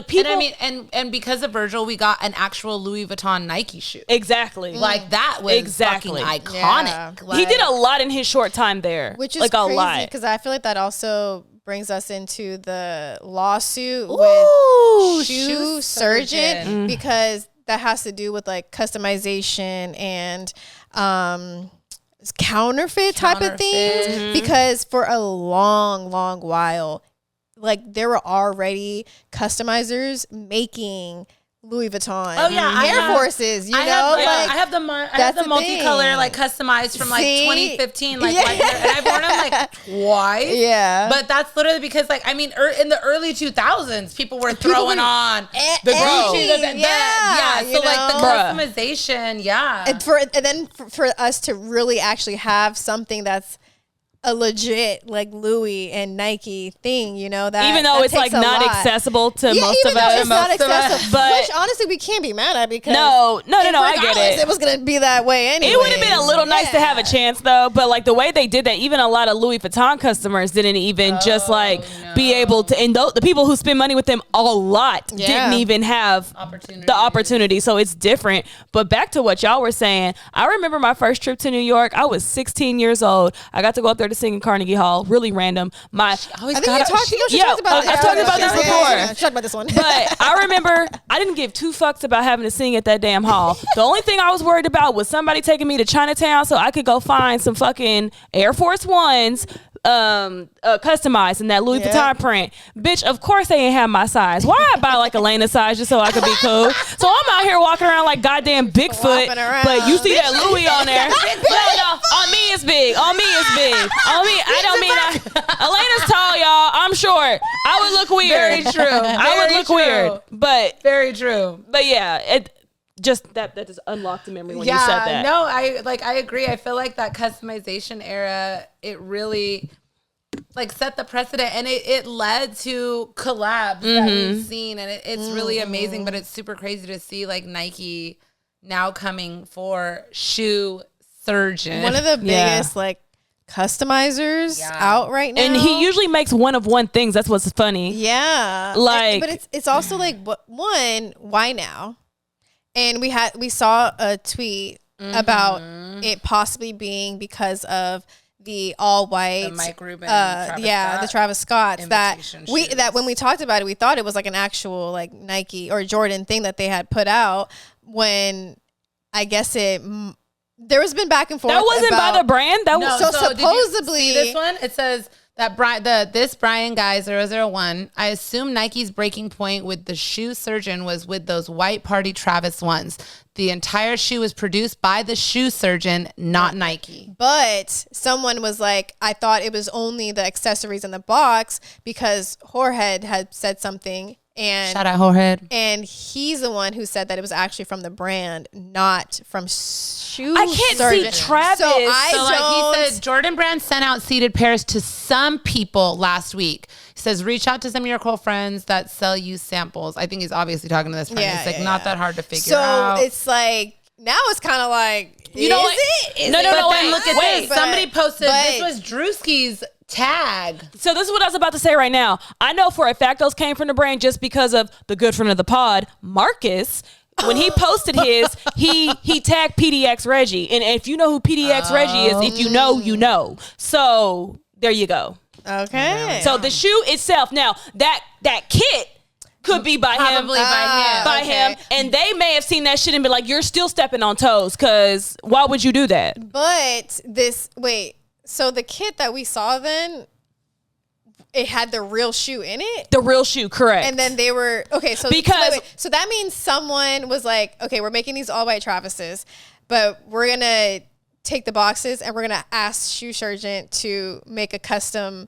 B: people.
A: And I mean, and because of Virgil, we got an actual Louis Vuitton Nike shoe.
B: Exactly.
A: That was fucking iconic.
C: Yeah.
B: He did a lot in his short time there,
C: Which is
B: a
C: crazy
B: lot.
C: because I feel like that also brings us into the lawsuit
B: Ooh,
C: with shoe surgeon because that has to do with customization and counterfeit type of things. Because for a long while, there were already customizers making Louis Vuitton Air Forces, I
A: have the multicolor customized from 2015 and I've worn them twice.
C: Yeah,
A: but that's literally because in the early 2000s people were throwing on the Gucci, so the customization,
C: and then for us to really actually have something that's a legit Louis and Nike thing, that
B: even though it's
C: not
B: accessible to most of
C: even though
B: us,
C: it's not accessible,
B: but
C: which honestly we can't be mad at because
B: no, I get it.
C: It was gonna be that way anyway.
B: It would have been a little nice to have a chance though, but the way they did that, even a lot of Louis Vuitton customers didn't even be able to, and the people who spend money with them a lot didn't even have the opportunity. So it's different. But back to what y'all were saying, I remember my first trip to New York. I was 16 years old. I got to go up there to sing in Carnegie Hall. Really random.
C: I think you talked about
B: this before.
C: Talked about this one.
B: But I remember I didn't give two fucks about having to sing at that damn hall. The only thing I was worried about was somebody taking me to Chinatown so I could go find some fucking Air Force Ones customized in that Louis Vuitton print. Bitch, of course they ain't have my size. Why I buy Elaina size just so I could be cool? So I'm out here walking around like goddamn Bigfoot, but you see that Louis on there. No, on me it's big. On me it's big. On me, I don't mean Elena's tall, y'all. I'm short. I would look weird.
A: Very true.
B: I would look weird. But
A: very true.
B: But yeah, just that just unlocked the memory when you said that.
A: No, I agree. I feel like that customization era, it really set the precedent, and it led to collabs that we've seen, and it's really amazing. But it's super crazy to see Nike now coming for shoe surgeon, one
C: of the biggest customizers out right now,
B: and he usually makes one of one things. That's what's funny.
C: Yeah, but it's also one, why now? And we saw a tweet about it possibly being because of the all white,
A: the Mike Rubin, the
C: Travis Scott's that
A: shoes.
C: that when we talked about it, we thought it was an actual Nike or Jordan thing that they had put out. When I guess there has been back and forth.
B: That wasn't by the brand. That was
C: so supposedly.
A: See this one? It says that this Brian guy 001. I assume Nike's breaking point with the shoe surgeon was with those white party Travis ones. The entire shoe was produced by the shoe surgeon, not Nike.
C: But someone was like, I thought it was only the accessories in the box because Whorehead had said something. And
A: shout out Whorehead.
C: And he's the one who said that it was actually from the brand, not from shoe
B: I can't
C: surgeon.
B: see Travis.
C: So
A: he said Jordan Brand sent out seeded pairs to some people last week. He says, reach out to some of your cool friends that sell you samples. I think he's obviously talking to this friend. It's not that hard to figure out.
C: So it's now it's kind of
B: you know what?
C: No,
A: then look at this. Somebody posted, this was Drewski's tag. So
B: this is what I was about to say right now. I know for a fact those came from the brand just because of the good friend of the pod, Marcus. When he posted his, he tagged PDX Reggie. And if you know who PDX Reggie is, if you know, you know. So there you go.
C: Okay.
B: So the shoe itself, now that kit could be by him.
A: Probably by
B: him. And they may have seen that shit and be like, you're still stepping on toes, because why would you do that?
C: But so the kit that we saw then, it had the real shoe in it?
B: The real shoe, correct.
C: And then they were, okay, so
B: because
C: so that means someone was like, okay, we're making these all white Travises, but we're going to take the boxes and we're going to ask Shoe Surgeon to make a custom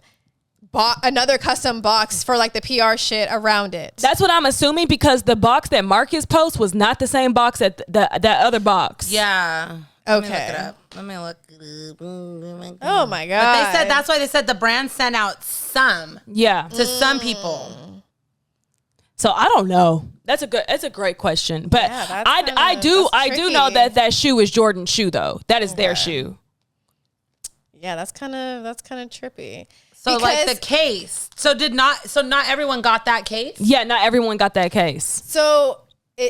C: bought another custom box for like the PR shit around it.
B: That's what I'm assuming, because the box that Marcus posts was not the same box that that other box.
A: Yeah.
C: Okay.
A: Let me look it up.
C: Oh my god.
A: But they said that's why they said the brand sent out some to some people.
B: So I don't know. That's a great question. But
C: Yeah,
B: I do know
C: tricky.
B: that shoe is Jordan's shoe though. That is their shoe.
C: Yeah, that's kind of trippy.
A: So like
C: Because-
A: the case. So not everyone got that case?
B: Yeah, not everyone got that case.
C: So,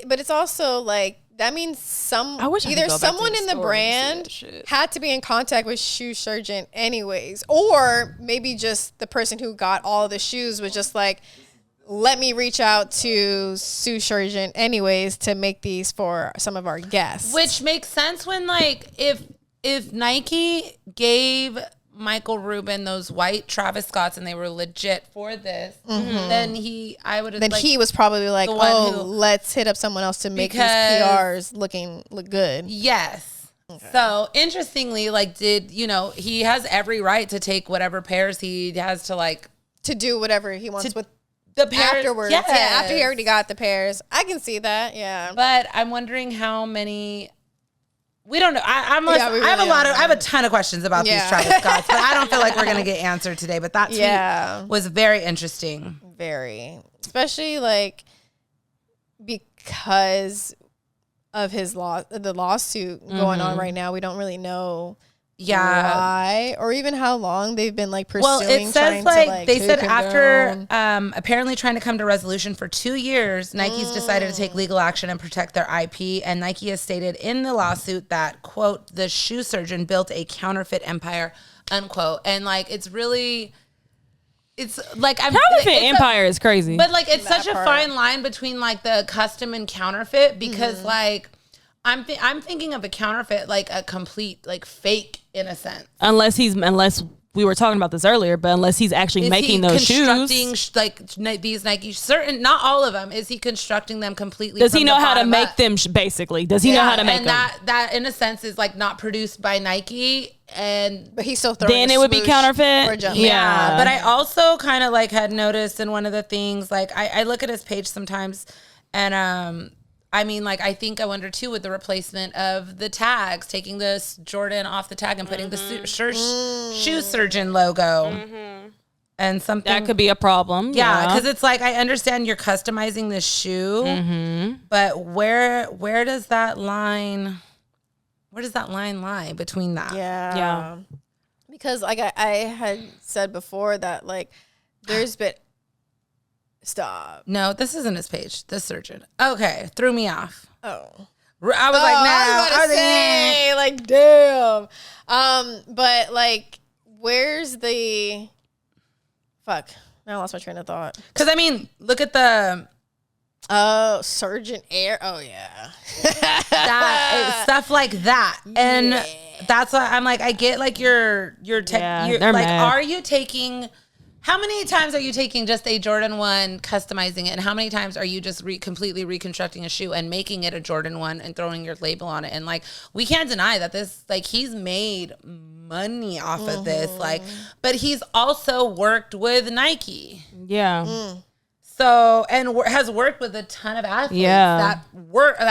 C: but it's also like that means
B: I wish I could
C: either
B: go back to
C: someone
B: the
C: in the
B: store and see that
C: brand
B: shit.
C: had to be in contact with shoe surgeon anyways, or maybe just the person who got all of the shoes was just like, let me reach out to shoe surgeon anyways to make these for some of our guests.
A: Which makes sense when like if Nike gave Michael Rubin those white Travis Scotts and they were legit for this, then he
C: was probably like,
A: the one
C: oh,
A: who-
C: let's hit up someone else to make these
A: Because-
C: PRs look good.
A: Yes. So interestingly, like he has every right to take whatever pairs he has to like
C: To do whatever he wants with
A: the pairs
C: afterwards.
A: Yes.
C: Yeah, after he already got the pairs. I can see that, yeah.
A: But I'm wondering how many. We don't know. I have a ton of questions about these
C: Yeah.
A: Travis Scotts, but I don't feel like we're gonna get answered today. But that tweet was very interesting.
C: Very. Especially like because of the lawsuit going on right now. We don't really know why or even how long they've been like pursuing.
A: Well, it says
C: trying
A: like
C: to,
A: they said
C: take him
A: after
C: down.
A: apparently trying to come to resolution for 2 years, Nike's decided to take legal action and protect their IP. And Nike has stated in the lawsuit that, quote, the shoe surgeon built a counterfeit empire, unquote. And like it's like
B: Counterfeit empire is crazy.
A: but like it's such a
C: part.
A: fine line between like the custom and counterfeit because like I'm thinking of a counterfeit like a complete like fake in a sense.
B: unless we were talking about this earlier, but unless he's actually
A: Is
B: making
A: he
B: those
A: constructing
B: shoes,
A: these Nike certain, not all of them, is he constructing them completely?
B: does he
A: from
B: know
A: the
B: how to
A: bottom
B: make
A: up?
B: them? Basically, does he know how to make
A: and
B: them?
A: that in a sense is like not produced by Nike, and
C: But he's still throwing
B: Then
C: a
B: it would be
C: swoosh
B: counterfeit?
C: or a jump.
B: Yeah.
A: but I also kind of like had noticed in one of the things, like I look at his page sometimes, and I mean, like, I think I wonder too with the replacement of the tags, taking this Jordan off the tag and putting the shoe surgeon logo and something
B: That could be a problem.
A: Yeah, because it's like I understand you're customizing the shoe, but where does that line lie between that?
C: Yeah. Because like I had said before that like there's been stop.
A: No, this isn't his page. This surgeon. Okay, threw me off.
C: Oh.
A: I was like, nah.
C: I was about to say, like, damn. But like, where's the fuck? Now I lost my train of thought.
A: Because I mean, look at the
C: Oh, Surgeon Air. Oh yeah.
A: stuff like that, and that's why I'm like, I get like your
B: Yeah,
A: you're,
B: they're
A: like,
B: mad.
A: are you taking? How many times are you taking just a Jordan 1, customizing it, and how many times are you just completely reconstructing a shoe and making it a Jordan 1 and throwing your label on it? And like, we can't deny that this, like, he's made money off of this, like, but he's also worked with Nike.
B: Yeah.
A: So, and has worked with a ton of athletes that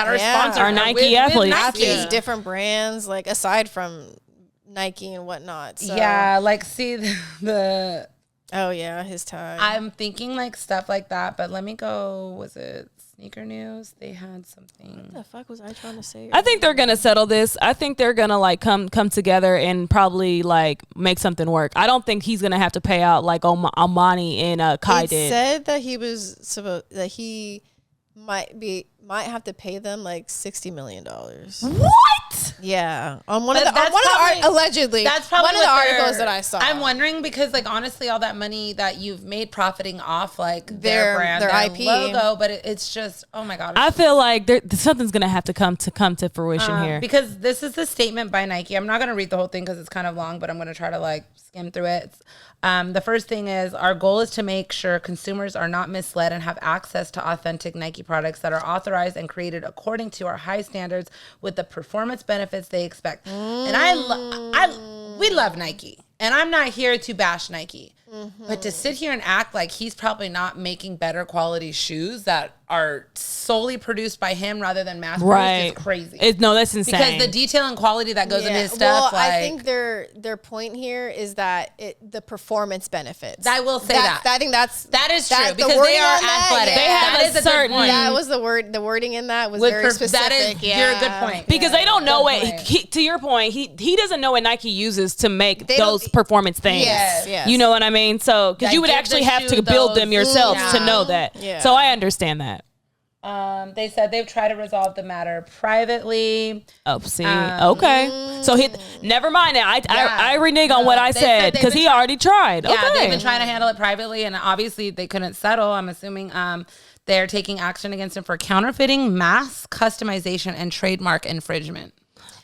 A: are sponsored
B: Are Nike athletes.
C: Athletes, different brands, like aside from Nike and whatnot. So.
A: Yeah, like see the
C: Oh yeah, his time.
A: I'm thinking like stuff like that, but let me go. Was it Sneaker News? They had something.
C: What the fuck was I trying to say?
B: I think they're gonna settle this. I think they're gonna like come together and probably like make something work. I don't think he's gonna have to pay out like Armani and Kai
C: it
B: did.
C: said that he was supposed that he might have to pay them like $60 million.
A: What?
C: Yeah, on one
A: But
C: of the allegedly.
A: That's probably
C: one of the
A: what they're-
C: articles that I saw.
A: I'm wondering because like honestly, all that money that you've made profiting off like
C: Their-
A: their brand,
C: their
A: their
C: IP.
A: logo, but it's just oh my god.
B: I feel like something's gonna have to come to fruition here.
A: Because this is the statement by Nike. I'm not going to read the whole thing because it's kind of long, but I'm going to try to like skim through it. The first thing is our goal is to make sure consumers are not misled and have access to authentic Nike products that are authorized and created according to our high standards with the performance benefits they expect. And we love Nike, and I'm not here to bash Nike. But to sit here and act like he's probably not making better quality shoes that are solely produced by him rather than mass produced is crazy.
B: No, that's insane.
A: Because the detail and quality that goes in his stuff.
C: Well, I think their point here is that the performance benefits.
A: I will say that.
C: I think that is
A: true because they are athletic.
B: They have a certain.
C: That was the word. The wording in that was very specific.
A: That is you're a good point
B: because they don't know what. To your point, he doesn't know what Nike uses to make those performance things.
C: Yes.
B: You know what I mean? So because you would actually have to build them yourself to know that.
C: Yeah.
B: So I understand that.
A: They said they've tried to resolve the matter privately.
B: Oh, see, okay. So never mind. I renege on what I said because he already tried.
A: Yeah, they've been trying to handle it privately, and obviously they couldn't settle. I'm assuming they're taking action against him for counterfeiting, mass customization, and trademark infringement.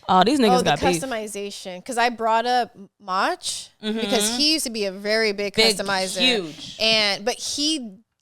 B: Oh, these niggas got beef.
C: Customization. Because I brought up Mach because he used to be a very big customizer,
A: huge,
C: but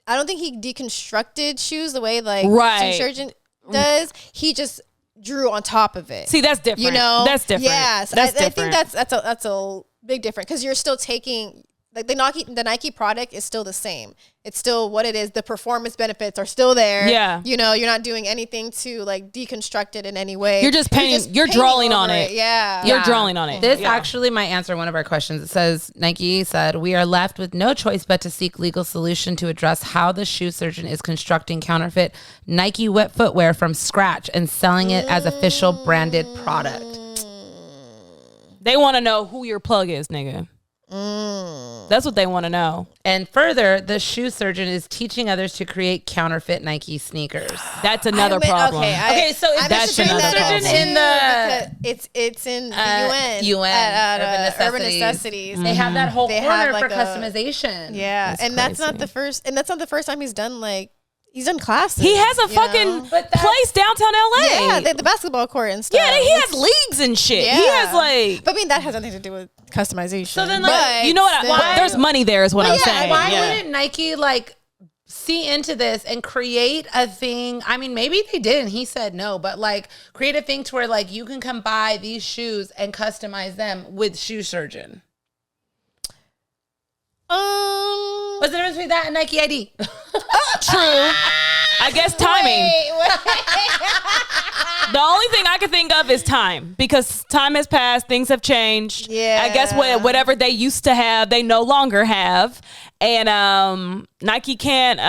C: I don't think he deconstructed shoes the way
B: Shoe
C: surgeon does. He just drew on top of it.
B: See, that's different.
C: You know,
B: that's different.
C: Yes,
B: I
C: think that's a big difference because you're still taking the Nike product is still the same. It's still what it is. The performance benefits are still there.
B: Yeah,
C: you know, you're not doing anything to deconstruct it in any way.
B: You're just painting. You're drawing on it.
C: Yeah,
B: you're drawing on it.
A: This actually might answer one of our questions. It says Nike said we are left with no choice but to seek legal solution to address how the shoe surgeon is constructing counterfeit Nike wet footwear from scratch and selling it as official branded product.
B: They want to know who your plug is, nigga. That's what they want to know.
A: And further, the shoe surgeon is teaching others to create counterfeit Nike sneakers.
B: That's another problem.
A: Okay, so is that shoe surgeon in the?
C: It's in the UN
A: at
C: Urban Necessities.
A: They have that whole corner for
C: a
A: customization.
C: Yeah, that's not the first. And that's not the first time he's done he's done classes.
B: He has a fucking place downtown LA.
C: Yeah, the basketball court and stuff.
B: Yeah, he has leagues and shit.
C: Yeah.
B: He has
C: But I mean, that has nothing to do with customization.
A: So then,
B: you know what? There's money there, is what I'm saying.
A: Why wouldn't Nike see into this and create a thing? I mean, maybe they did, and he said no, but create a thing to where you can come buy these shoes and customize them with Shoe Surgeon. What's the difference between that and Nike ID?
B: True. I guess timing. The only thing I can think of is time because time has passed. Things have changed.
C: Yeah.
B: I guess whatever they used to have, they no longer have. And Nike can't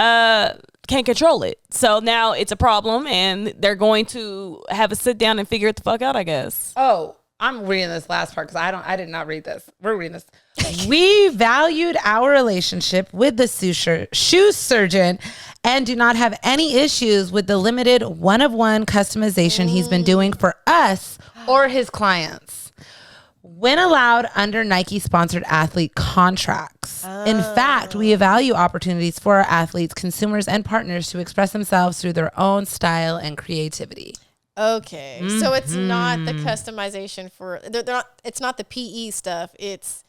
B: control it. So now it's a problem and they're going to have a sit down and figure it the fuck out, I guess.
A: Oh, I'm reading this last part because I did not read this. We're reading this. We valued our relationship with the shoe surgeon and do not have any issues with the limited one-of-one customization he's been doing for us or his clients when allowed under Nike-sponsored athlete contracts. In fact, we value opportunities for our athletes, consumers, and partners to express themselves through their own style and creativity.
C: Okay, so it's not the customization for it's not the PE stuff. It's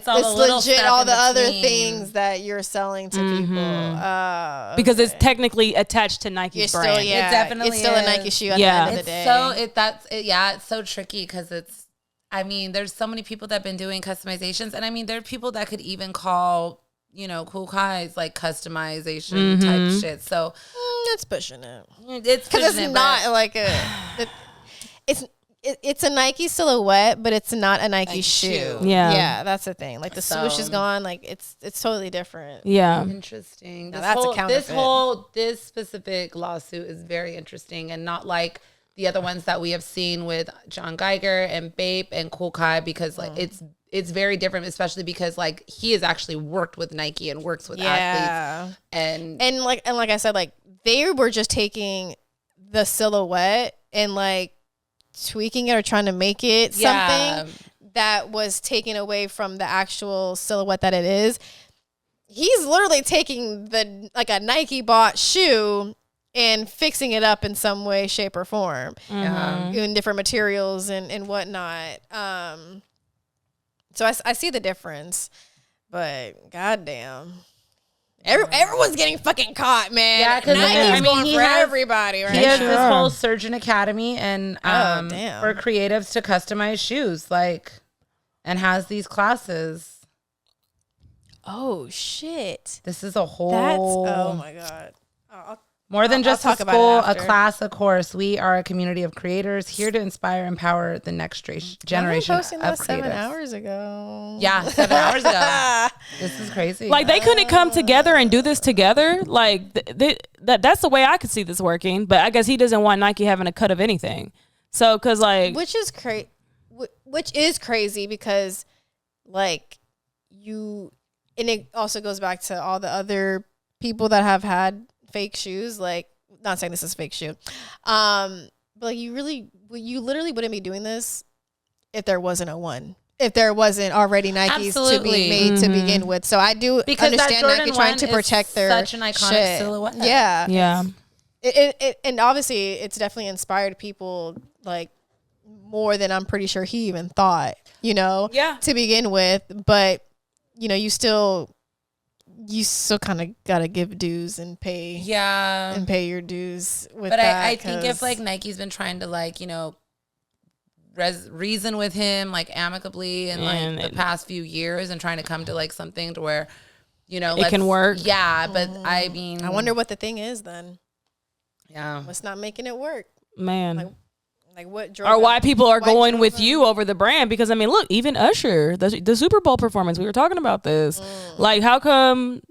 A: all the little
C: legit,
A: stuff
C: all
A: in
C: the other
A: between.
C: things that you're selling to people.
B: Because it's technically attached to Nike's brand.
A: It definitely
C: it's still a
A: is.
C: Nike shoe at the end of the day.
A: It's so tricky because there's so many people that have been doing customizations, and there are people that could even call Cool Kai's customization type shit. So
C: that's pushing it.
A: It's
C: because it's not it's a Nike silhouette, but it's not a Nike shoe. Yeah, that's the thing. The swoosh is gone. It's totally different.
B: Yeah,
A: interesting.
C: That's a counterfeit.
A: This specific lawsuit is very interesting and not like the other ones that we have seen with John Geiger and Bape and Cool Kai because it's very different, especially because he has actually worked with Nike and works with athletes and
C: like I said, they were just taking the silhouette and tweaking it or trying to make it something that was taken away from the actual silhouette that it is. He's literally taking a Nike bought shoe and fixing it up in some way, shape, or form, in different materials and whatnot. So I see the difference, but goddamn. Everyone's getting fucking caught, man.
A: Yeah, because
C: Nike's going for everybody, right?
A: He has this whole Surgeon Academy and
C: damn.
A: for creatives to customize shoes, and has these classes.
C: Oh shit.
A: This is a whole.
C: Oh my god.
A: More than just
C: I'll
A: a
C: talk about
A: school,
C: it
A: a
C: after.
A: class, a course. We are a community of creators here to inspire, empower the next generation
C: I posting
A: of
C: that
A: creators.
C: 7 hours ago.
A: Yeah, 7 hours ago. This is crazy.
B: Like they couldn't come together and do this together. Like that's the way I could see this working. But I guess he doesn't want Nike having a cut of anything. So, cause like,
C: which is crazy because like and it also goes back to all the other people that have had fake shoes. Like, not saying this is a fake shoe, but like you literally wouldn't be doing this if there wasn't if there wasn't already Nikes
A: Absolutely.
C: to be made to begin with. So I do
A: because
C: understand
A: that
C: Nike trying to protect their
A: such an iconic
C: shit.
A: silhouette.
C: Yeah,
B: yeah.
C: It and obviously it's definitely inspired people like more than I'm pretty sure he even thought,
B: Yeah.
C: to begin with. But you still kind of gotta give dues and pay your dues with
A: but
C: that.
A: I think if like Nike's been trying to like reason with him like amicably in like the past few years and trying to come to like something to where
B: it can work.
A: Yeah, but I mean,
C: I wonder what the thing is then.
A: Yeah,
C: what's not making it work,
B: man?
C: Like what drove
B: or why people are going with
C: them?
B: you over the brand? Because I mean, look, even Usher, the Super Bowl performance, we were talking about this. Like, how come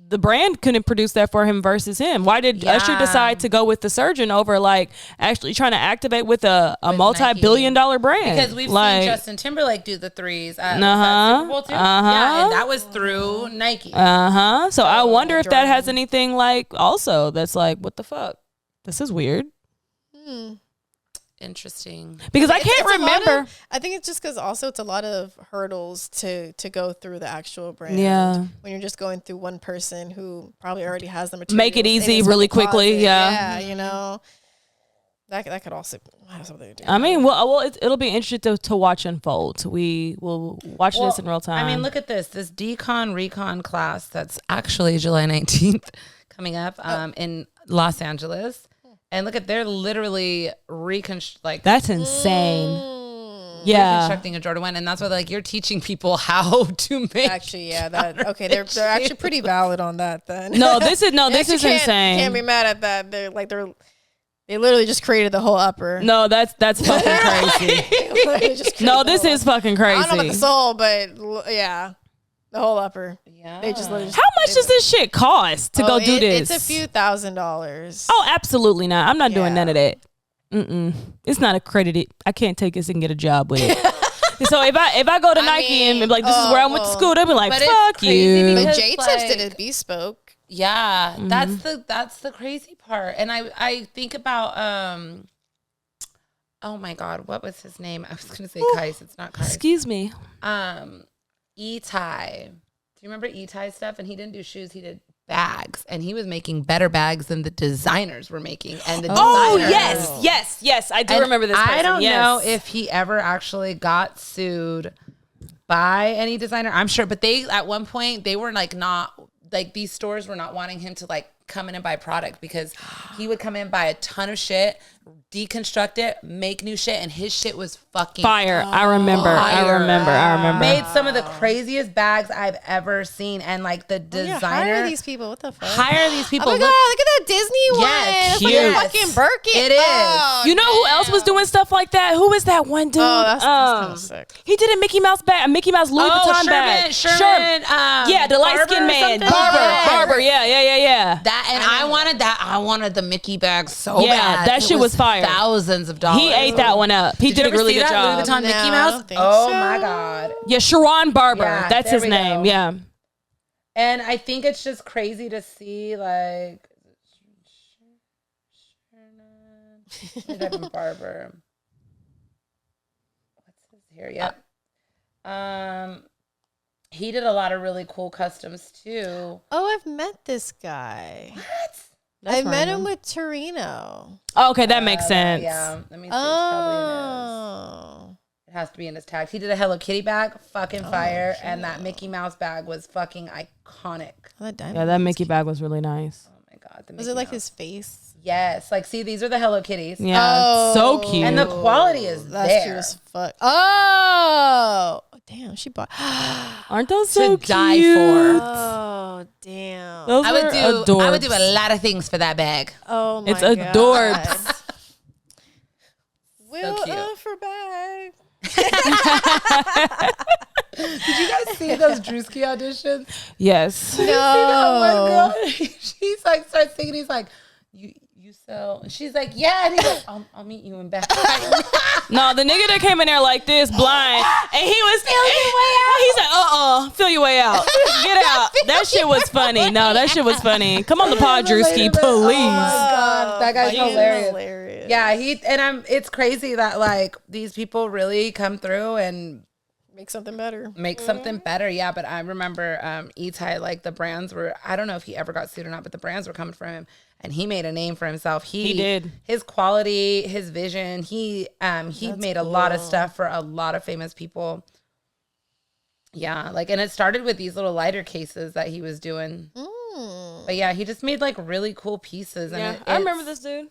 B: the brand couldn't produce that for him versus him? Why did Usher decide to go with the surgeon over like actually trying to activate with a multi-billion-dollar brand?
A: Because we've seen Justin Timberlake do the threes at Super Bowl too.
B: Uh-huh.
A: Yeah, and that was through Nike.
B: So I wonder if that has anything like also that's like, what the fuck? This is weird.
A: Interesting.
B: Because I can't remember.
C: I think it's just because also it's a lot of hurdles to go through the actual brand.
B: Yeah.
C: When you're just going through one person who probably already has the material.
B: Make it easy really quickly. Yeah.
C: Yeah, that could also have something to do.
B: I mean, well, it'll be interesting to watch unfold. We will watch this in real time.
A: I mean, look at this Decon Recon class that's actually July 19th coming up in Los Angeles. And look at, they're literally
B: that's insane. Yeah,
A: reconstructing a Jordan 1, and that's why like you're teaching people how to make.
C: Actually, yeah, they're actually pretty valid on that. Then
B: this is insane.
C: Can't be mad at that. They literally just created the whole upper.
B: No, that's fucking crazy. No, this is fucking crazy.
C: I don't know about the sole, but yeah. The whole upper. Yeah. They just literally.
B: How much does this shit cost to go do this?
C: It's a few $1,000s.
B: Oh, absolutely not. I'm not doing none of that. It's not accredited. I can't take this and get a job with it. So if I go to Nike and be like, this is where I went to school, they'll be like, fuck you.
C: But J-Tips did it bespoke.
A: Yeah, that's the crazy part. And I think about oh my God, what was his name? I was gonna say Kais. It's not Kais.
B: Excuse me.
A: E-Tie. Do you remember E-Tie stuff? And he didn't do shoes, he did bags. And he was making better bags than the designers were making. And the
B: yes. I do remember this person.
A: I don't know if he ever actually got sued by any designer. I'm sure, but they at one point they were like not like these stores were not wanting him to like come in and buy product because he would come in, buy a ton of shit, deconstruct it, make new shit, and his shit was fucking
B: fire. I remember.
A: Made some of the craziest bags I've ever seen, and like the designer.
C: Hire these people. What the fuck?
A: Hire these people.
C: Oh my God! Look at that Disney one.
A: Yes,
C: It's
A: cute.
C: like a fucking Birkin.
A: It is.
C: Oh,
B: You know who else was doing stuff like that? Who is that one dude?
C: Oh, that's kind of sick.
B: He did a Mickey Mouse bag, a Mickey Mouse Louis Vuitton bag.
A: Sherman.
B: Yeah, the light skinned man. Barber. Yeah.
A: That and I wanted that. I wanted the Mickey bag so
B: Yeah,
A: bad.
B: that shit was fire.
A: Thousands of dollars.
B: He ate that one up. He did a really good job.
A: Louis Vuitton Mickey
C: No, I
A: Mouse.
C: don't think
A: Oh
C: so.
A: my God.
B: Yeah, Sharon Barber.
A: Yeah,
B: That's
A: there
B: his
A: we
B: name.
A: go.
B: Yeah.
A: And I think it's just crazy to see like Barber. What's his here? Yep. He did a lot of really cool customs too.
C: Oh, I've met this guy.
A: What?
C: I met him with Torino.
B: Oh, okay, that makes sense.
A: Yeah. Let me see. It's probably in his. It has to be in his tags. He did a Hello Kitty bag, fucking fire, and that Mickey Mouse bag was fucking iconic.
B: Yeah, that Mickey bag was really nice.
A: Oh my God.
C: Was it like his face?
A: Yes. Like, see, these are the Hello Kitties.
B: Yeah, it's so cute.
A: And the quality is
C: That's
A: there.
C: true as fuck. Oh, damn. she bought.
B: Aren't those so
A: To die
B: cute?
A: for.
C: Oh damn!
B: Those
A: I would do.
B: adorbs.
A: I would do a lot of things for that bag.
C: Oh my
B: It's
C: god!
B: adorbs.
C: Will
A: cute.
C: offer bag.
A: Did you guys see those Drewski auditions?
B: Yes.
A: That one girl, she's like starts singing. He's like, you sell. And she's like, yeah. And he's like, I'll meet you in back.
B: No, the nigga that came in there like this, blind, and he was he's like, feel your way out. Get out. That shit was funny. No, that shit was funny. Come on the pod, Drewski, please.
A: Oh my god, that guy's hilarious.
C: Hilarious.
A: Yeah, it's crazy that like these people really come through and
C: Make something better.
A: make something better. Yeah, but I remember E-Ty, like the brands were, I don't know if he ever got sued or not, but the brands were coming from him and he made a name for himself.
B: He did.
A: His quality, his vision, he made a lot of stuff for a lot of famous people. Yeah, like, and it started with these little lighter cases that he was doing. But yeah, he just made like really cool pieces. And
B: Yeah, I remember this dude.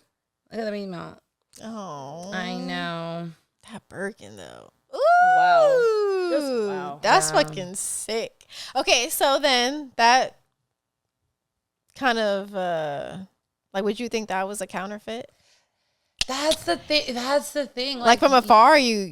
A: Look at the email.
C: Oh,
A: I know.
C: that Birkin though.
B: Wow. Just
C: Ooh,
B: wow.
C: that's
A: Yeah.
C: fucking sick. Okay, so then that kind of like, would you think that was a counterfeit?
A: That's the thing. That's the thing.
C: Like from afar, you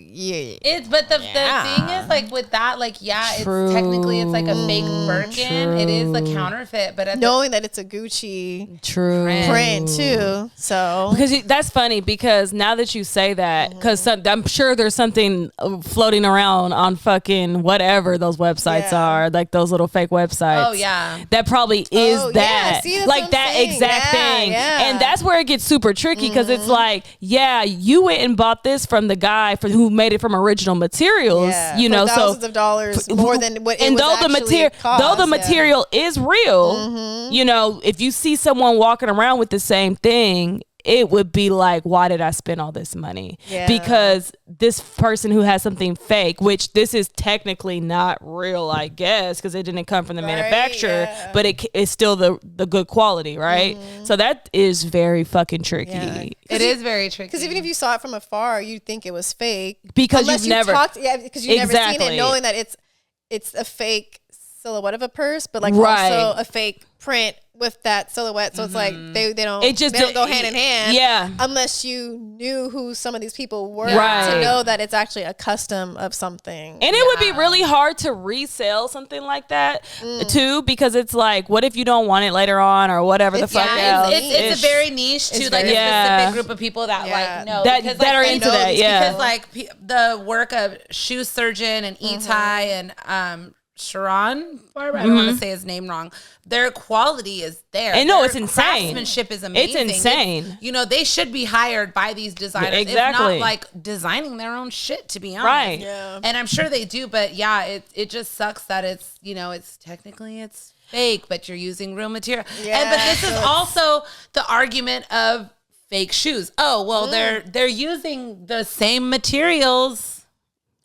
A: It's but the thing is like with that, like it's technically it's like a fake Birkin. It is a counterfeit, but at
C: knowing that it's a Gucci
B: True.
C: print too. So
B: Because that's funny because now that you say that, because I'm sure there's something floating around on fucking whatever those websites
C: Yeah.
B: are, like those little fake websites.
A: Oh, yeah.
B: That probably is
C: Oh, yeah.
B: that.
C: See, that's
B: like
C: what I'm
B: that
C: saying.
B: exact
C: Yeah,
B: thing.
C: yeah.
B: And that's where it gets super tricky because it's like, yeah, you went and bought this from the guy who made it from original materials,
C: yeah,
B: you
C: for
B: know,
C: thousands of dollars more than what it
B: and
C: was
B: though the
C: actually
B: material
C: cost,
B: though the
C: yeah.
B: material is real, you know, if you see someone walking around with the same thing, it would be like, why did I spend all this money?
C: Yeah.
B: Because this person who has something fake, which this is technically not real, I guess, because it didn't come from the manufacturer,
C: yeah.
B: but it's still the good quality, right? So that is very fucking tricky.
C: Yeah.
A: it is very tricky.
C: Because even if you saw it from afar, you'd think it was fake
B: Because
C: unless
B: you've never
C: because you've never seen
B: Exactly.
C: it, knowing that it's a fake silhouette of a purse, but like
B: Right.
C: also a fake print with that silhouette. So it's like they don't
B: It just
C: they don't go hand in hand.
B: Yeah.
C: Unless you knew who some of these people were
B: Right.
C: to know that it's actually a custom of something.
B: And it would be really hard to resell something like that too, because it's like, what if you don't want it later on or whatever the
C: It's-
B: fuck
C: yeah,
B: else?
A: It's a very niche to
C: It's
A: like
C: very-
A: a
B: Yeah.
A: specific group of people that
C: Yeah.
A: like know
B: That-
A: because,
B: that
A: like,
B: are
A: they
B: into
A: know
B: that,
A: these-
B: yeah.
A: Because like the work of shoe surgeon and E-Ty and Sharon Barber, I don't want to say his name wrong. Their quality is there.
B: And no,
A: Their
B: it's insane.
A: Craftsmanship is amazing.
B: It's insane.
A: You know, they should be hired by these designers,
B: Exactly.
A: if not like designing their own shit. To be honest,
B: Right.
C: Yeah.
A: And I'm sure they do, but yeah, it just sucks that it's it's technically it's fake, but you're using real material.
C: Yeah,
A: But this
C: so
A: is
C: it's-
A: also the argument of fake shoes. Oh well, they're using the same materials.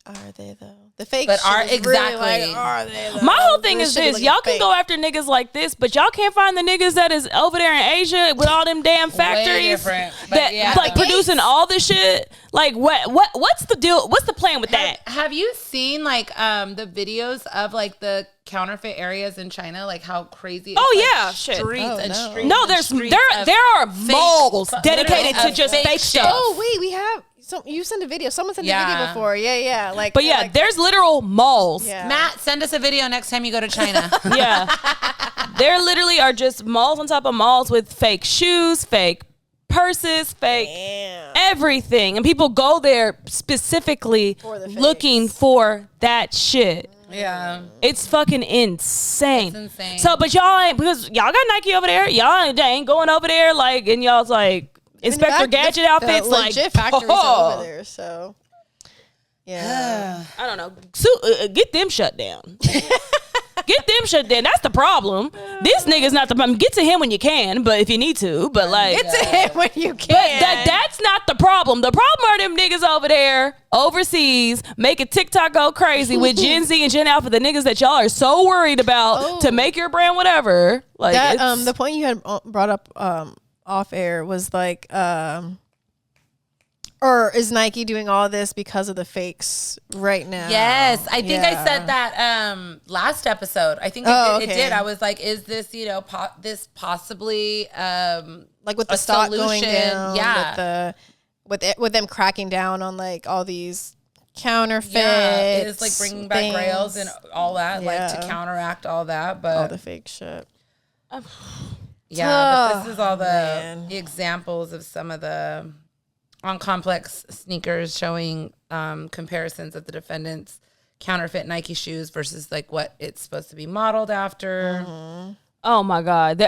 C: Are they though? The fake
A: But
C: shit
A: are-
C: is really
A: exactly.
C: like, are they though?
B: My whole thing
C: This
B: is
C: shit be
B: this:
C: looking
B: y'all can
C: fake.
B: go after niggas like this, but y'all can't find the niggas that is over there in Asia with all them damn factories
A: different, but
B: that
A: yeah.
B: like producing all this shit. Like what's the deal? What's the plan with that?
A: Have you seen like the videos of like the counterfeit areas in China, like how crazy?
B: Oh,
A: it's, like,
B: yeah, shit.
A: streets
C: Oh,
A: and
C: no.
A: streets.
B: No,
A: and
B: there
A: streets of
B: are malls
A: fake-
B: dedicated to
A: literally
B: just
A: of
B: fake
A: shit.
B: stuff.
C: Oh wait, we have you sent a video. Someone sent a video
A: Yeah.
C: before. Yeah. Like,
B: But yeah,
C: like,
B: there's literal malls.
C: yeah.
A: Matt, send us a video next time you go to China.
B: Yeah. There literally are just malls on top of malls with fake shoes, fake purses, fake
C: Damn.
B: everything. And people go there specifically
C: For the fakes.
B: looking for that shit.
A: Yeah.
B: It's fucking insane.
A: It's insane.
B: So, but y'all ain't, because y'all got Nike over there. Y'all ain't going over there like, and y'all's like, Inspector Gadget outfits,
C: the
B: like,
C: legit factories are over there. So yeah.
B: I don't know. Get them shut down. Get them shut down. That's the problem. This nigga's not the problem. Get to him when you can, but if you need to. But like,
C: Get to him when you can.
B: but that's not the problem. The problem are them niggas over there overseas making TikTok go crazy with Gen Z and Gen Alpha, the niggas that y'all are so worried about to make your brand whatever. Like
C: that
B: it's-
C: the point you had brought up off air was like Or is Nike doing all this because of the fakes right now?
A: Yes, I think I said that last episode. I think it did. I was like, is this, this possibly
C: like with the stock going down? Yeah, with them cracking down on like all these counterfeits.
A: Yeah, it is like bringing back grails and all that, like to counteract all that, but
C: all the fake shit.
A: Yeah, but this is all the examples of some of the on complex sneakers showing comparisons of the defendants' counterfeit Nike shoes versus like what it's supposed to be modeled after.
B: Mm-hmm. Oh my God,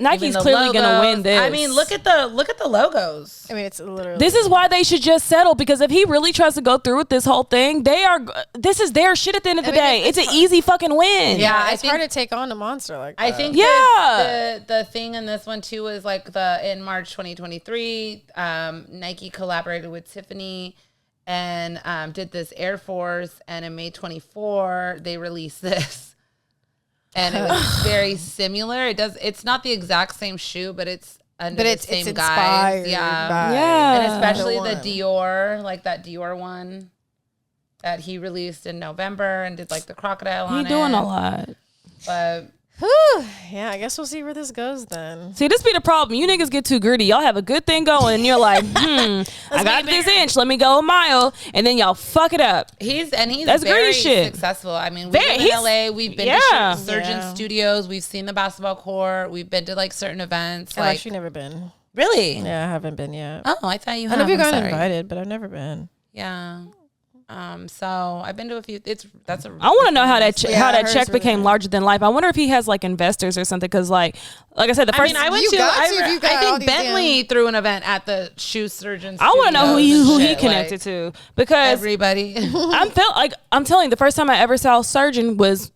B: Nike's clearly gonna win this.
A: I mean, look at the logos.
C: I mean, it's literally.
B: This is why they should just settle, because if he really tries to go through with this whole thing, this is their shit at the end of the day. It's an easy fucking win.
C: Yeah, it's hard to take on a monster like that.
A: I think the thing in this one too is like in March 2023, Nike collaborated with Tiffany and did this Air Force, and in May 24 they released this. And it was very similar. It's not the exact same shoe, but it's under the same guys. Yeah. And especially the Dior, like that Dior one that he released in November and did like the crocodile on it.
B: He's doing a lot.
A: But
C: yeah, I guess we'll see where this goes then.
B: See, this be the problem. You niggas get too greedy. Y'all have a good thing going, and you're like, I got this inch. Let me go a mile, and then y'all fuck it up.
A: He's
B: that's
A: very
B: greedy shit.
A: Successful. I mean, we've been in LA. We've been to Surgeon Studios. We've seen the basketball court. We've been to like certain events.
C: I've actually never been.
A: Really?
C: Yeah, I haven't been yet.
A: Oh, I thought you had.
C: I know you got invited, but I've never been.
A: Yeah. So I've been to a few.
B: I want to know how that check became larger than life. I wonder if he has like investors or something. Because like I said,
A: I think Bentley threw an event at the shoe surgeon.
B: I want to know who he connected to, because
A: everybody.
B: I'm telling you, the first time I ever saw Surgeon was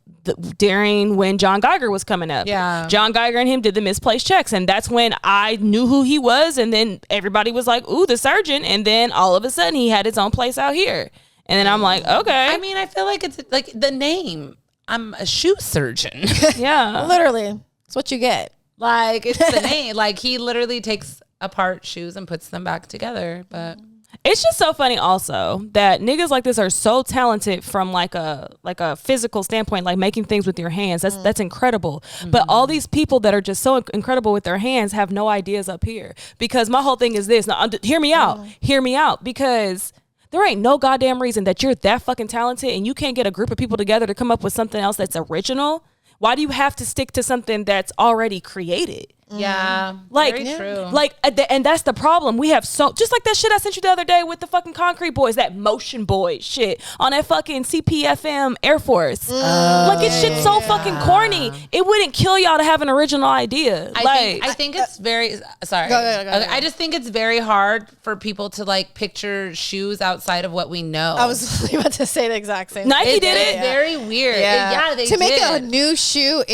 B: during when John Geiger was coming up.
A: Yeah,
B: John Geiger and him did the misplaced checks, and that's when I knew who he was. And then everybody was like, "Ooh, the Surgeon!" And then all of a sudden, he had his own place out here. And then I'm like, okay.
A: I mean, I feel like it's like the name. I'm a shoe surgeon.
B: Yeah.
C: Literally. It's what you get.
A: Like, it's the name. Like, he literally takes apart shoes and puts them back together. But
B: it's just so funny also that niggas like this are so talented from like a physical standpoint, like making things with your hands. That's incredible. Mm-hmm. But all these people that are just so incredible with their hands have no ideas up here. Because my whole thing is this. Now, hear me out. Hear me out. Because there ain't no goddamn reason that you're that fucking talented and you can't get a group of people together to come up with something else that's original. Why do you have to stick to something that's already created?
A: Yeah,
B: like,
A: very true.
B: Like, and that's the problem. We have just like that shit I sent you the other day with the fucking Concrete Boys, that Motion Boys shit on that fucking CPFM Air Force. Like, it's shit so fucking corny. It wouldn't kill y'all to have an original idea.
A: I think it's very sorry.
C: Go ahead.
A: I just think it's very hard for people to like picture shoes outside of what we know.
C: I was about to say the exact same.
B: Nike did it.
A: Very weird. Yeah, they
C: to
A: did.
C: make a new shoe.